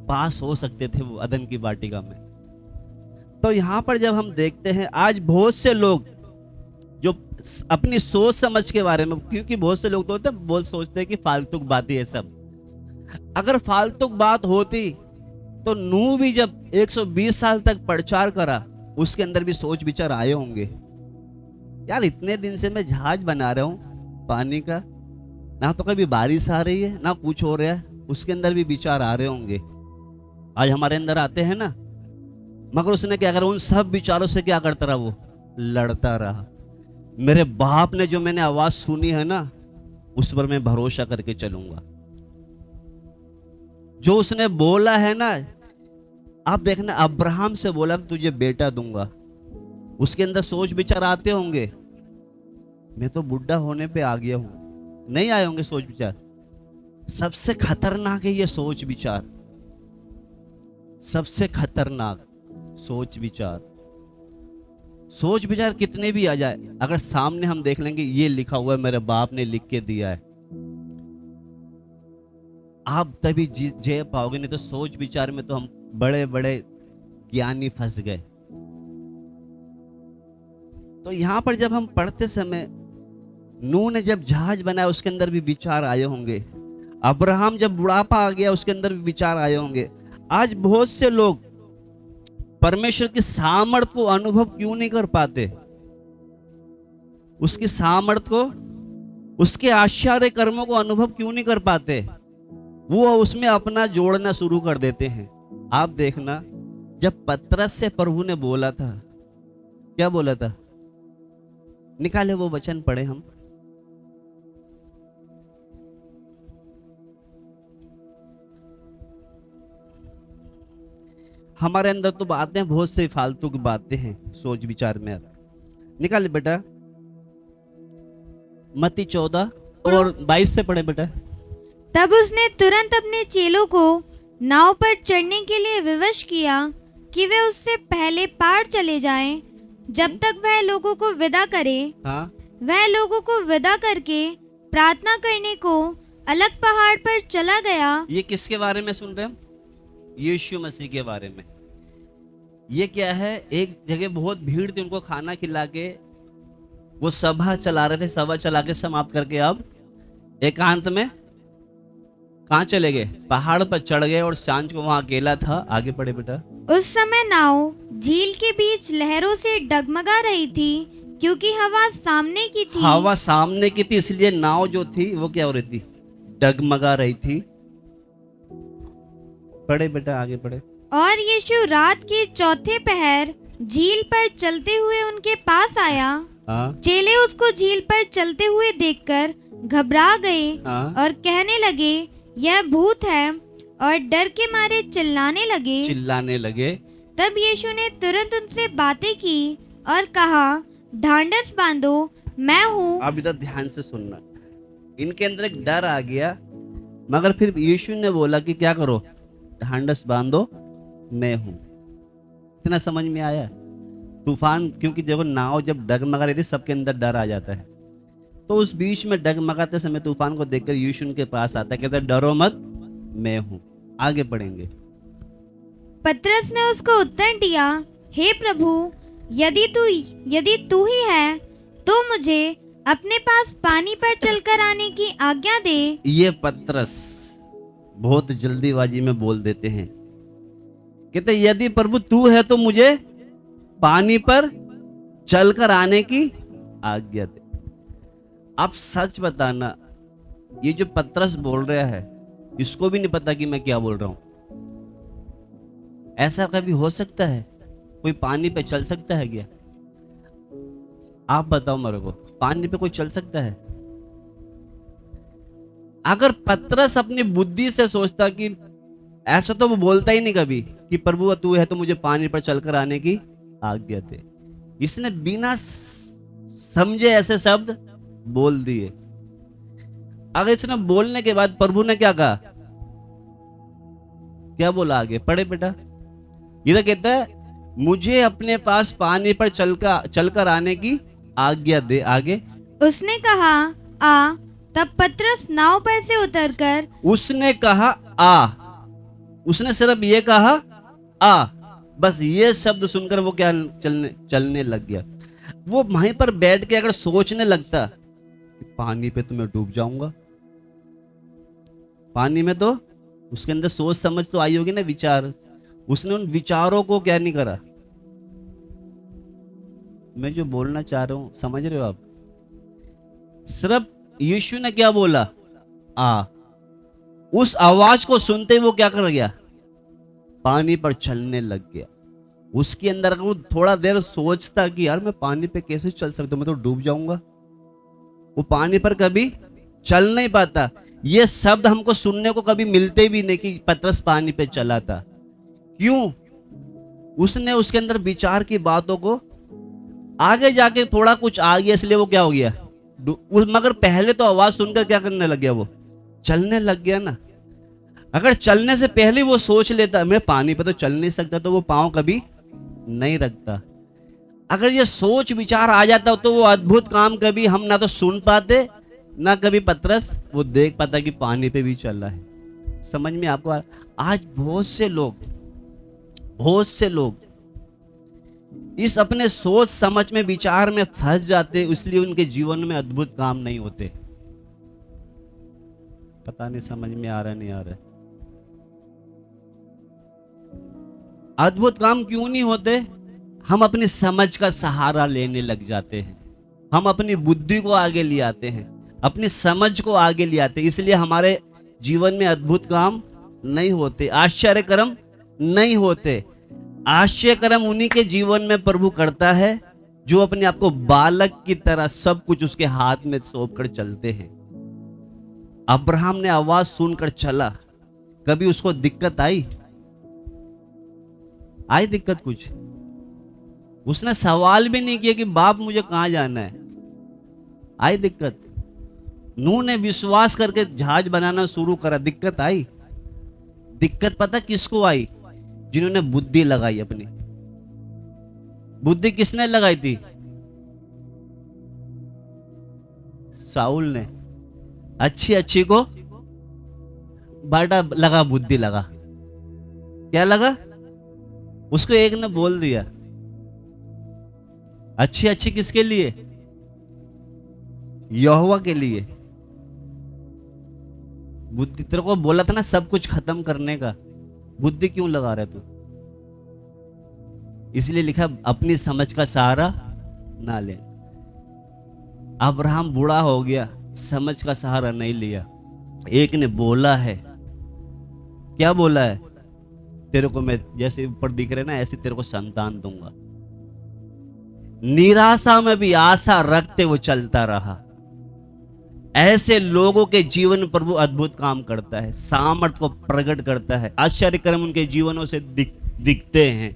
पास हो सकते थे वो अदन की वाटिका में। तो यहां पर जब हम देखते हैं आज बहुत से लोग जो अपनी सोच समझ के बारे में, क्योंकि बहुत से लोग तो होते हैं बहुत सोचते हैं कि फालतू बातें है सब। अगर फालतू बात होती तो नूह भी जब 120 साल तक प्रचार करा, उसके अंदर भी सोच विचार आए होंगे। यार इतने दिन से मैं जहाज बना रहा हूं पानी का, ना तो कभी बारिश आ रही है ना कुछ हो रहा है, उसके अंदर भी विचार आ रहे होंगे। आज हमारे अंदर आते हैं ना, मगर उसने क्या करा? उन सब विचारों से क्या करता रहा? वो लड़ता रहा। मेरे बाप ने जो मैंने आवाज सुनी है ना, उस पर मैं भरोसा करके चलूंगा। जो उसने बोला है ना, आप देखना अब्राहम से बोला तुझे बेटा दूंगा, उसके अंदर सोच विचार आते होंगे। मैं तो बुढ़ा होने पे आ गया हूं, नहीं आए होंगे सोच विचार। सबसे खतरनाक है ये सोच विचार, सबसे खतरनाक सोच विचार। सोच विचार कितने भी आ जाए, अगर सामने हम देख लेंगे ये लिखा हुआ है, मेरे बाप ने लिख के दिया है, आप तभी जी पाओगे। नहीं तो सोच विचार में तो हम बड़े बड़े ज्ञानी फंस गए। तो यहां पर जब हम पढ़ते समय, नूह ने जब जहाज बनाया उसके अंदर भी विचार आए होंगे। अब्राहम जब बुढ़ापा आ गया उसके अंदर भी विचार आए होंगे। आज बहुत से लोग परमेश्वर की सामर्थ को अनुभव क्यों नहीं कर पाते? उसकी सामर्थ को, उसके आश्चर्य कर्मों को अनुभव क्यों नहीं कर पाते? वो उसमें अपना जोड़ना शुरू कर देते हैं। आप देखना, जब पतरस से प्रभु ने बोला था, क्या बोला था? निकाले वो वचन पढ़े हम। हमारे अंदर तो बातें बहुत से फालतू की बातें हैं सोच विचार में। निकाले बेटा, मत्ती 14 और 22 से पढ़े बेटा। तब उसने तुरंत अपने चेलों को नाव पर चढ़ने के लिए विवश किया कि वे उससे पहले पार चले जाएं, जब तक वह लोगों को विदा करे। हाँ, वह लोगों को विदा करके प्रार्थना करने को अलग पहाड़ पर चला गया। ये किसके बारे में सुन रहे हैं? यीशु मसीह के बारे में। ये क्या है? एक जगह बहुत भीड़ थी, उनको खाना खिला के वो सभा चला रहे थे। सभा चला के समाप्त करके अब एकांत में कहाँ चले गए? पहाड़ पर चढ़ गए और सांझ को वहां अकेला था। आगे पढ़े बेटा। उस समय नाव झील के बीच लहरों से डगमगा रही थी, क्योंकि हवा सामने की थी। हवा सामने की थी, इसलिए नाव जो थी वो क्या हो रही थी? डगमगा रही थी। पढ़े बेटा, आगे पढ़े। और यीशु रात के चौथे पहर झील पर चलते हुए उनके पास आया। हाँ, चेले उसको झील पर चलते हुए देखकर घबरा गए हाँ। और कहने लगे, यह भूत है, और डर के मारे चिल्लाने लगे। तब यीशु ने तुरंत उनसे बातें की और कहा, ढांढस बांधो, मैं हूँ। अब इधर ध्यान से सुनना। इनके अंदर एक डर आ गया, मगर फिर यीशु ने बोला कि क्या करो? ढांढस बांधो, मैं हूं। इतना समझ में आया? तूफान, क्योंकि जब नाव जब डगमगा रही थी सबके अंदर डर आ जाता है। तो उस बीच में डगमगाते समय तूफान को देखकर यीशु उनके पास आता है, कहता है डरो मत, मैं हूं। आगे पढ़ेंगे। पतरस ने उसको उत्तर दिया, हे प्रभु, यदि तू ही है तो मुझे अपने पास पानी पर चलकर आने की आज्ञा दे। ये पतरस बहुत जल्दीबाजी में बोल देते हैं। कहते यदि प्रभु तू है तो मुझे पानी पर चलकर आने की आज्ञा दे। आप सच बताना, ये जो पतरस बोल रहा है इसको भी नहीं पता कि मैं क्या बोल रहा हूं। ऐसा कभी हो सकता है? कोई पानी पे चल सकता है क्या? आप बताओ मेरे को, पानी पे कोई चल सकता है? अगर पतरस अपनी बुद्धि से सोचता कि ऐसा, तो वो बोलता ही नहीं कभी कि प्रभु तू है तो मुझे पानी पर चलकर आने की आज्ञा दे। इसने बिना समझे ऐसे शब्द बोल दिए। अगर इसने बोलने के बाद प्रभु ने क्या कहा, क्या बोला आगे? पढ़े बेटा। ये कहता है मुझे अपने पास पानी पर चलकर आने की आज्ञा दे। आगे उसने कहा आ। तब पतरस नाव पर से उतरकर, उसने कहा आ, उसने सिर्फ ये कहा आ, बस ये शब्द सुनकर वो क्या चलने लग गया। वो वहीं पर बैठ के अगर सोचने लगता कि पानी पे तो मैं डूब जाऊंगा, पानी में तो उसके अंदर सोच समझ तो आई होगी ना, विचार। उसने उन विचारों को क्या नहीं करा। मैं जो बोलना चाह रहा हूं समझ रहे हो आप? सिर्फ यीशु ने क्या बोला, आ, उस आवाज को सुनते ही वो क्या कर गया, पानी पर चलने लग गया। उसके अंदर अगर वो थोड़ा देर सोचता कि यार मैं पानी पे कैसे चल सकता हूं, मैं तो डूब जाऊंगा, वो पानी पर कभी चल नहीं पाता। ये शब्द हमको सुनने को कभी मिलते भी नहीं कि पतरस पानी पे चला था। क्यों? उसने उसके अंदर विचार की बातों को आगे जाके थोड़ा कुछ आ गया, इसलिए वो क्या हो गया, मगर पहले तो आवाज सुनकर क्या करने लग गया, वो चलने लग गया ना। अगर चलने से पहले वो सोच लेता मैं पानी पे तो चल नहीं सकता, तो वो पांव कभी नहीं रखता। अगर ये सोच विचार आ जाता तो वो अद्भुत काम कभी हम ना तो सुन पाते, ना कभी पतरस वो देख पाता कि पानी पे भी चल रहा है। समझ में आपको आज बहुत से लोग इस अपने सोच समझ में विचार में फंस जाते, इसलिए उनके जीवन में अद्भुत काम नहीं होते। पता नहीं समझ में आ रहा नहीं आ रहा? अद्भुत काम क्यों नहीं होते? हम अपनी समझ का सहारा लेने लग जाते हैं, हम अपनी बुद्धि को आगे ले आते हैं, अपनी समझ को आगे ले आते हैं, इसलिए हमारे जीवन में अद्भुत काम नहीं होते, आश्चर्य कर्म नहीं होते। आश्चर्य कर्म उन्हीं के जीवन में प्रभु करता है जो अपने आप को बालक की तरह सब कुछ उसके हाथ में सौंप कर चलते हैं। अब्राहम ने आवाज सुनकर चला, कभी उसको दिक्कत आई दिक्कत कुछ? उसने सवाल भी नहीं किया कि बाप मुझे कहां जाना है, आई दिक्कत? नूह ने विश्वास करके जहाज बनाना शुरू करा, दिक्कत आई? दिक्कत पता किसको आई? जिन्होंने बुद्धि लगाई अपनी। बुद्धि किसने लगाई थी? साउल ने। अच्छी को बाटा लगा, बुद्धि लगा। क्या लगा? उसको एक ने बोल दिया। अच्छी किसके लिए? यहोवा के लिए। बुद्धि तेरे को बोला था ना सब कुछ खत्म करने का, बुद्धि क्यों लगा रहा तू? इसलिए लिखा अपनी समझ का सहारा ना ले। अब्राहम बूढ़ा हो गया, समझ का सहारा नहीं लिया। एक ने बोला है, क्या बोला है? तेरे को मैं जैसे ऊपर दिख रहे ना ऐसे तेरे को संतान दूंगा। निराशा में भी आशा रखते वो चलता रहा। ऐसे लोगों के जीवन में प्रभु अद्भुत काम करता है, सामर्थ को प्रकट करता है, आश्चर्य कर्म उनके जीवनों से दिखते हैं।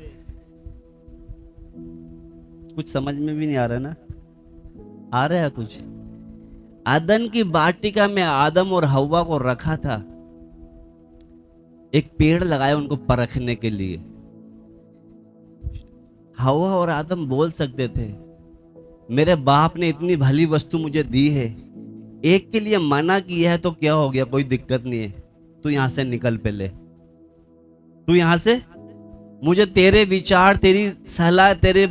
कुछ समझ में भी नहीं आ रहा ना? आ रहा है कुछ? आदन की वाटिका में आदम और हव्वा को रखा था, एक पेड़ लगाया उनको परखने के लिए। हव्वा और आदम बोल सकते थे मेरे बाप ने इतनी भली वस्तु मुझे दी है, एक के लिए मना किया है तो क्या हो गया, कोई दिक्कत नहीं है, तू यहां से निकल पहले, तू यहां से, मुझे तेरे विचार तेरी सलाह तेरे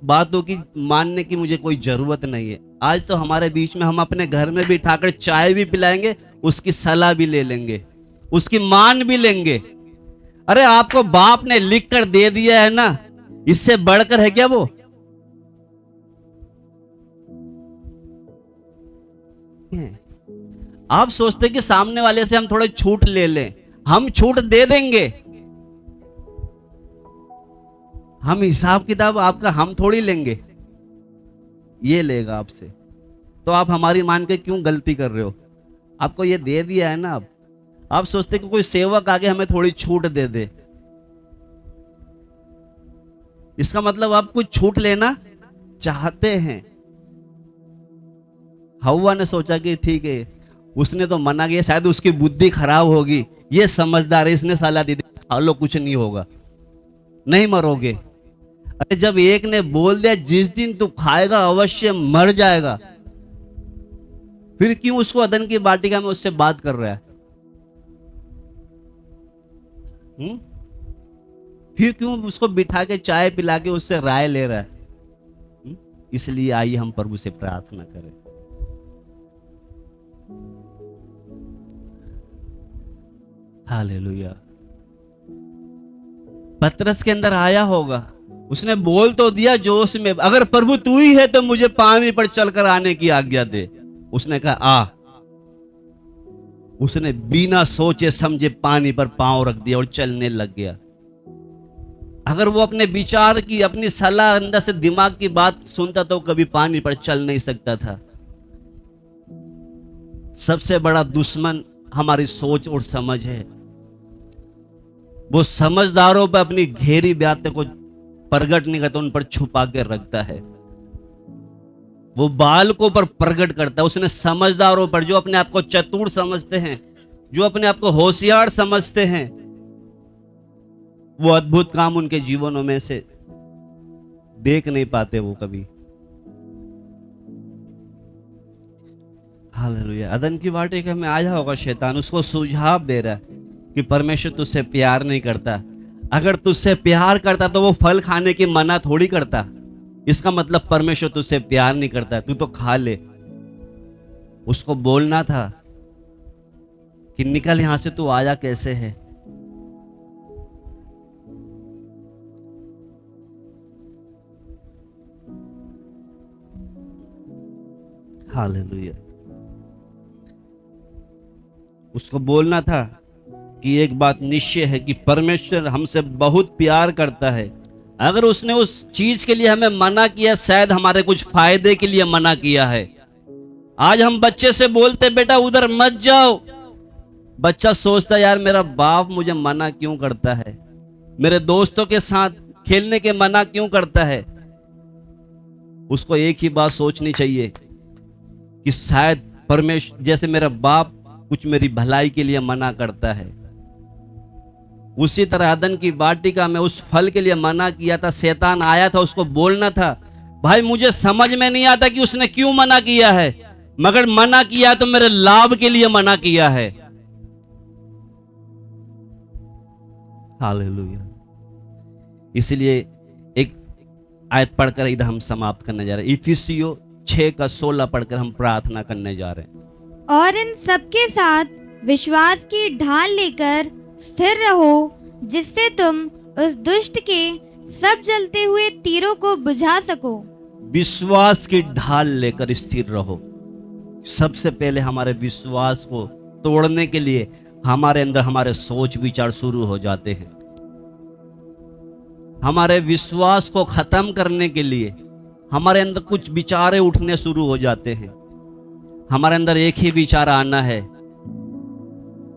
बातों की मानने की मुझे कोई जरूरत नहीं है। आज तो हमारे बीच में हम अपने घर में भी उठाकर चाय भी पिलाएंगे, उसकी सलाह भी ले लेंगे, उसकी मान भी लेंगे। अरे आपको बाप ने लिख कर दे दिया है ना, इससे बढ़कर है क्या वो? आप सोचते कि सामने वाले से हम थोड़े छूट ले लें, हम छूट दे देंगे। हम हिसाब किताब आपका हम थोड़ी लेंगे, ये लेगा आपसे। तो आप हमारी मान के क्यों गलती कर रहे हो? आपको ये दे दिया है ना, आप सोचते कि कोई सेवक आगे हमें थोड़ी छूट दे दे। इसका मतलब आप कुछ छूट लेना चाहते हैं। हव्वा ने सोचा कि ठीक है, उसने तो मना किया, शायद उसकी बुद्धि खराब होगी, ये समझदार है, इसने सलाह दी, खा लो कुछ नहीं होगा, नहीं मरोगे। अरे जब एक ने बोल दिया जिस दिन तू खाएगा अवश्य मर जाएगा, फिर क्यों उसको अदन की वाटिका में उससे बात कर रहा है? फिर क्यों उसको बिठा के चाय पिला के उससे राय ले रहा है? इसलिए आइए हम प्रभु से प्रार्थना करें। हालेलुया। पतरस के अंदर आया होगा, उसने बोल तो दिया जोश में, अगर प्रभु तू ही है तो मुझे पानी पर चलकर आने की आज्ञा दे। उसने कहा आ। उसने बिना सोचे समझे पानी पर पांव रख दिया और चलने लग गया। अगर वो अपने विचार की, अपनी सलाह, अंदर से दिमाग की बात सुनता तो कभी पानी पर चल नहीं सकता था। सबसे बड़ा दुश्मन हमारी सोच और समझ है। वो समझदारों पर अपनी घेरी बातों को प्रकट नहीं करता, उन पर छुपा के रखता है। वो बालकों पर प्रकट करता है। उसने समझदारों पर, जो अपने आप को चतुर समझते हैं, जो अपने आप को होशियार समझते हैं, वो अद्भुत काम उनके जीवनों में से देख नहीं पाते वो कभी। हालेलुया। अदन की वाटिका में आया होगा शैतान, उसको सुझाव दे रहा है कि परमेश्वर तुझसे प्यार नहीं करता। अगर तुझसे प्यार करता तो वो फल खाने की मना थोड़ी करता। इसका मतलब परमेश्वर तुझसे प्यार नहीं करता, तू तो खा ले। उसको बोलना था कि निकल यहां से, तू आया कैसे है। हालेलुया। उसको बोलना था कि एक बात निश्चय है कि परमेश्वर हमसे बहुत प्यार करता है। अगर उसने उस चीज के लिए हमें मना किया, शायद हमारे कुछ फायदे के लिए मना किया है। आज हम बच्चे से बोलते बेटा उधर मत जाओ, बच्चा सोचता यार मेरा बाप मुझे मना क्यों करता है, मेरे दोस्तों के साथ खेलने के मना क्यों करता है। उसको एक ही बात सोचनी चाहिए कि शायद परमेश्वर, जैसे मेरा बाप कुछ मेरी भलाई के लिए मना करता है, उसी तरह अदन की वाटिका में उस फल के लिए मना किया था। शैतान आया था, उसको बोलना था भाई मुझे समझ में नहीं आता कि उसने क्यों मना किया है, मगर मना किया तो मेरे लाभ के लिए मना किया है। हालेलुया। इसलिए एक आयत पढ़कर इधर हम समाप्त करने जा रहे हैं। इफिसियों 6:16 पढ़कर हम प्रार्थना करने जा रहे हैं। और इन सबके साथ विश्वास की ढाल लेकर स्थिर रहो, जिससे तुम उस दुष्ट के सब जलते हुए तीरों को बुझा सको। विश्वास की ढाल लेकर स्थिर रहो। सबसे पहले हमारे विश्वास को तोड़ने के लिए हमारे अंदर हमारे सोच विचार शुरू हो जाते हैं। हमारे विश्वास को खत्म करने के लिए हमारे अंदर कुछ विचार उठने शुरू हो जाते हैं। हमारे अंदर एक ही विचार आना है,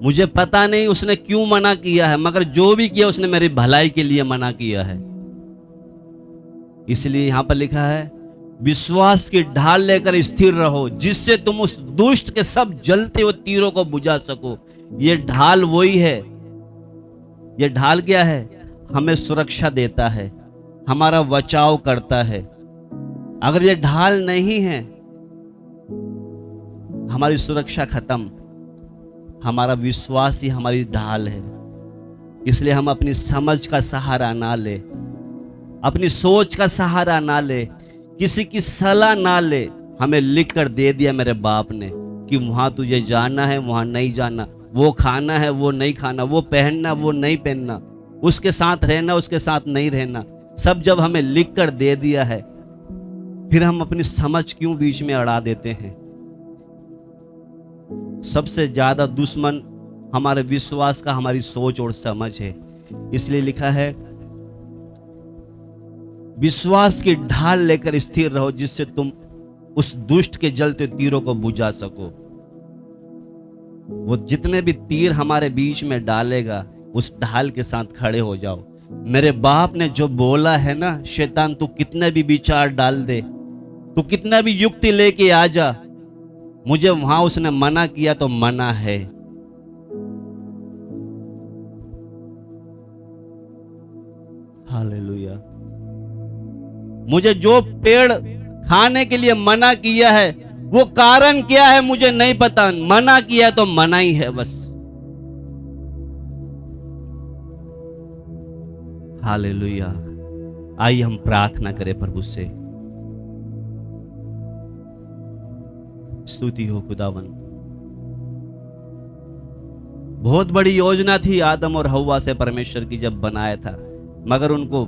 मुझे पता नहीं उसने क्यों मना किया है, मगर जो भी किया उसने मेरी भलाई के लिए मना किया है। इसलिए यहां पर लिखा है विश्वास की ढाल लेकर स्थिर रहो, जिससे तुम उस दुष्ट के सब जलते हुए तीरों को बुझा सको। ये ढाल वही है। ये ढाल क्या है? हमें सुरक्षा देता है, हमारा बचाव करता है। अगर ये ढाल नहीं है, हमारी सुरक्षा खत्म। हमारा विश्वास ही हमारी ढाल है। इसलिए हम अपनी समझ का सहारा ना ले, अपनी सोच का सहारा ना ले, किसी की सलाह ना ले। हमें लिख कर दे दिया मेरे बाप ने कि वहां तुझे जाना है, वहां नहीं जाना, वो खाना है, वो नहीं खाना, वो पहनना, वो नहीं पहनना, उसके साथ रहना, उसके साथ नहीं रहना। सब जब हमें लिख कर दे दिया है, फिर हम अपनी समझ क्यों बीच में अड़ा देते हैं? सबसे ज्यादा दुश्मन हमारे विश्वास का हमारी सोच और समझ है। इसलिए लिखा है विश्वास की ढाल लेकर स्थिर रहो, जिससे तुम उस दुष्ट के जलते तीरों को बुझा सको। वो जितने भी तीर हमारे बीच में डालेगा, उस ढाल के साथ खड़े हो जाओ। मेरे बाप ने जो बोला है ना, शैतान तू कितने भी विचार डाल दे, तू कितना भी युक्ति लेके आ जा, मुझे वहां उसने मना किया तो मना है। हालेलुया। मुझे जो पेड़ खाने के लिए मना किया है, वो कारण क्या है मुझे नहीं पता, मना किया तो मना ही है बस। हालेलुया। आइए हम प्रार्थना करें प्रभु से। स्तुति हो खुदावन। बहुत बड़ी योजना थी आदम और हव्वा से परमेश्वर की जब बनाया था, मगर उनको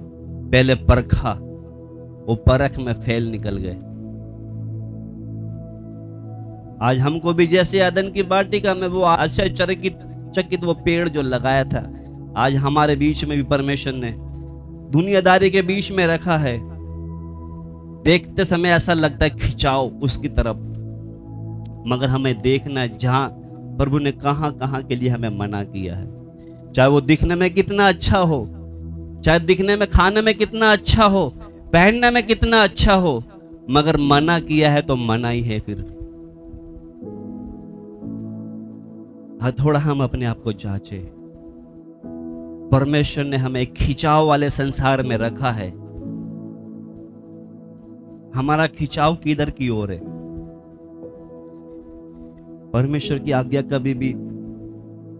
पहले परखा, वो परख में फेल निकल गए। आज हमको भी जैसे अदन की वाटिका में वो आश्चर्यचकित वो पेड़ जो लगाया था, आज हमारे बीच में भी परमेश्वर ने दुनियादारी के बीच में रखा है। देखते समय ऐसा लगता है खिंचाओ उसकी तरफ, मगर हमें देखना है जहां प्रभु ने कहां कहां के लिए हमें मना किया है। चाहे वो दिखने में कितना अच्छा हो, चाहे दिखने में खाने में कितना अच्छा हो, पहनने में कितना अच्छा हो, मगर मना किया है तो मना ही है। फिर थोड़ा हम अपने आप को जांचे। परमेश्वर ने हमें एक खिंचाव वाले संसार में रखा है। हमारा खिंचाव किधर की ओर है? परमेश्वर की आज्ञा कभी भी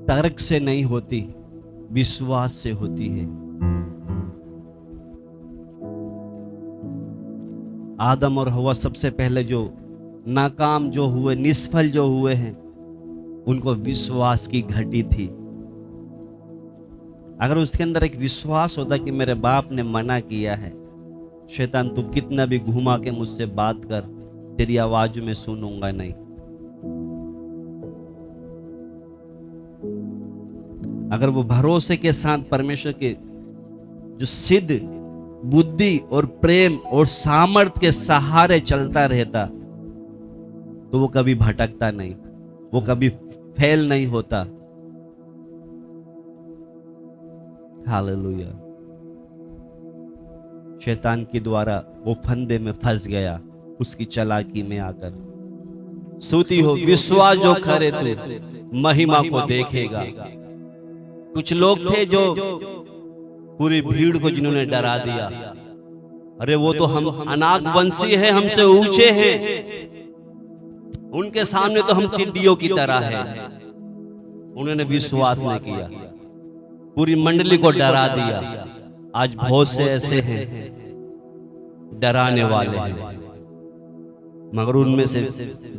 तर्क से नहीं होती, विश्वास से होती है। आदम और हव्वा सबसे पहले जो नाकाम जो हुए, निष्फल जो हुए हैं, उनको विश्वास की घटी थी। अगर उसके अंदर एक विश्वास होता कि मेरे बाप ने मना किया है, शैतान तू कितना भी घुमा के मुझसे बात कर, तेरी आवाज में सुनूंगा नहीं। अगर वो भरोसे के साथ परमेश्वर के जो सिद्ध बुद्धि और प्रेम और सामर्थ्य के सहारे चलता रहता, तो वो कभी भटकता नहीं, वो कभी फेल नहीं होता। हालेलुया। शैतान के द्वारा वो फंदे में फंस गया, उसकी चालाकी में आकर। स्तुति हो, विश्वास जो करे तो महिमा को देखेगा। कुछ लोग थे जो पूरी भीड़ को जिन्होंने डरा दिया, अरे वो तो हम अनाक वंशी है, हमसे ऊंचे हैं, उनके सामने तो हम टिड्डियों की तरह हैं। उन्होंने विश्वास नहीं किया, पूरी मंडली को डरा दिया। आज बहुत से ऐसे हैं डराने वाले हैं, मगर उनमें से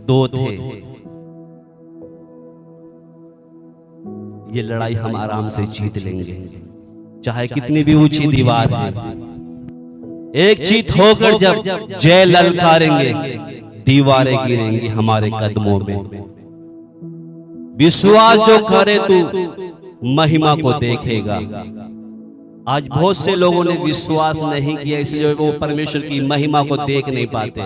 दो थे। ये लड़ाई हम आराम से जीत लेंगे, चाहे कितनी भी ऊंची दीवार है। एक जीत होकर जब जय ललकारेंगे, दीवारें गिरेंगी हमारे कदमों में। विश्वास जो करे तू महिमा को देखेगा। आज बहुत से लोगों ने विश्वास नहीं किया, इसलिए वो परमेश्वर की महिमा को देख नहीं पाते।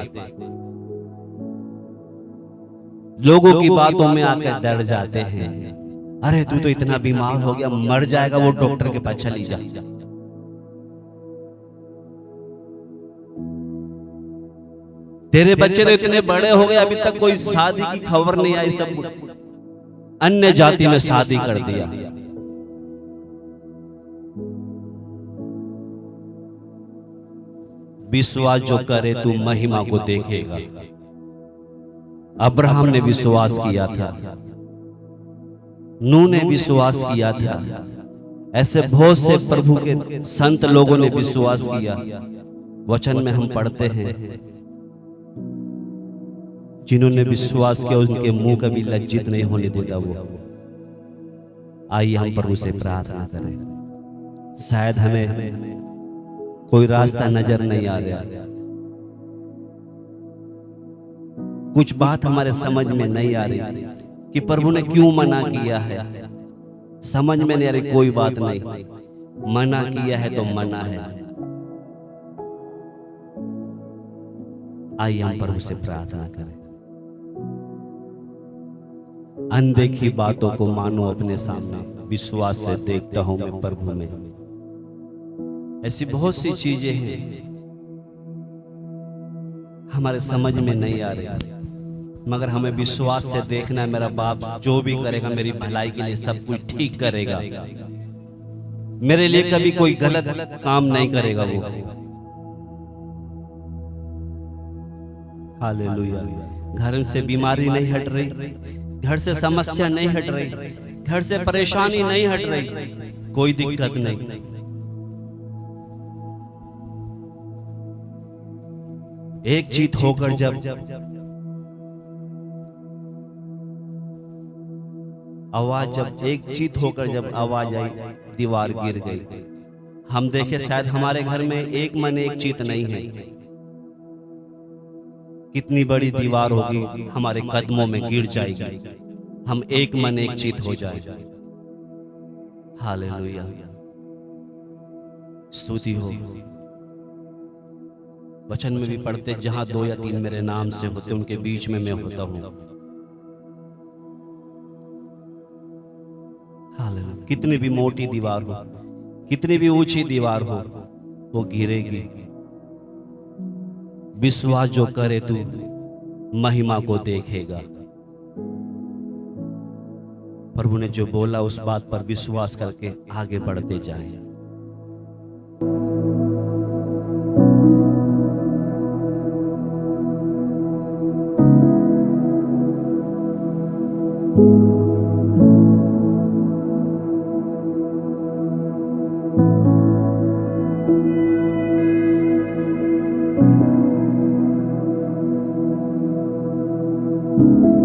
लोगों की बातों में आकर डर जाते हैं। अरे तू तो इतना बीमार हो गया, मर जाएगा, वो डॉक्टर के पास चली जा। तेरे बच्चे तो इतने बड़े हो गए, अभी तक कोई शादी की खबर नहीं आई, सब अन्य जाति में शादी कर दिया। विश्वास जो करे तू महिमा को देखेगा। अब्राहम ने विश्वास किया था, नूह ने विश्वास किया था, ऐसे बहुत से प्रभु के संत लोगों ने विश्वास किया। वचन में हम पढ़ते हैं, जिन्होंने विश्वास किया उनके मुंह कभी लज्जित नहीं होने देता वो। आइए हम प्रभु से प्रार्थना करें। शायद हमें कोई रास्ता नजर नहीं आ रहा, कुछ बात हमारे समझ में नहीं आ रही कि प्रभु ने क्यों मना किया है। समझ में नहीं आ रही, कोई बात नहीं, मना किया है तो मना है। आइए हम प्रभु से प्रार्थना करें। अनदेखी बातों को मानो अपने सामने, विश्वास से देखता हूं मैं प्रभु में। ऐसी बहुत सी चीजें हैं हमारे समझ में नहीं आ रही, मगर हमें विश्वास से देखना है मेरा बाप जो भी करेगा मेरी भलाई के लिए सब कुछ ठीक करेगा, मेरे लिए कभी कोई गलत काम नहीं करेगा वो। हालेलुया। घर से बीमारी नहीं हट रही, घर से समस्या नहीं हट रही, घर से परेशानी नहीं हट रही, कोई दिक्कत नहीं। एक जीत होकर जब आवाज, जब एक जीत होकर जब आवाज आई, दीवार गिर गई। हम देखे शायद हमारे घर में एक मन एक चीत नहीं है, कितनी बड़ी दीवार होगी हमारे कदमों में गिर जाएगी, हम एक मन एक चीत हो जाएगा। हालेलुया, स्तुति हो। वचन में भी पढ़ते, जहां 2 या 3 मेरे नाम से होते उनके बीच में मैं होता हूं। हालेलुया। कितनी भी मोटी दीवार हो, कितनी भी ऊंची दीवार हो, वो गिरेगी। विश्वास जो करे तू महिमा को देखेगा। प्रभु ने जो बोला उस बात पर विश्वास करके आगे बढ़ते जाएं। you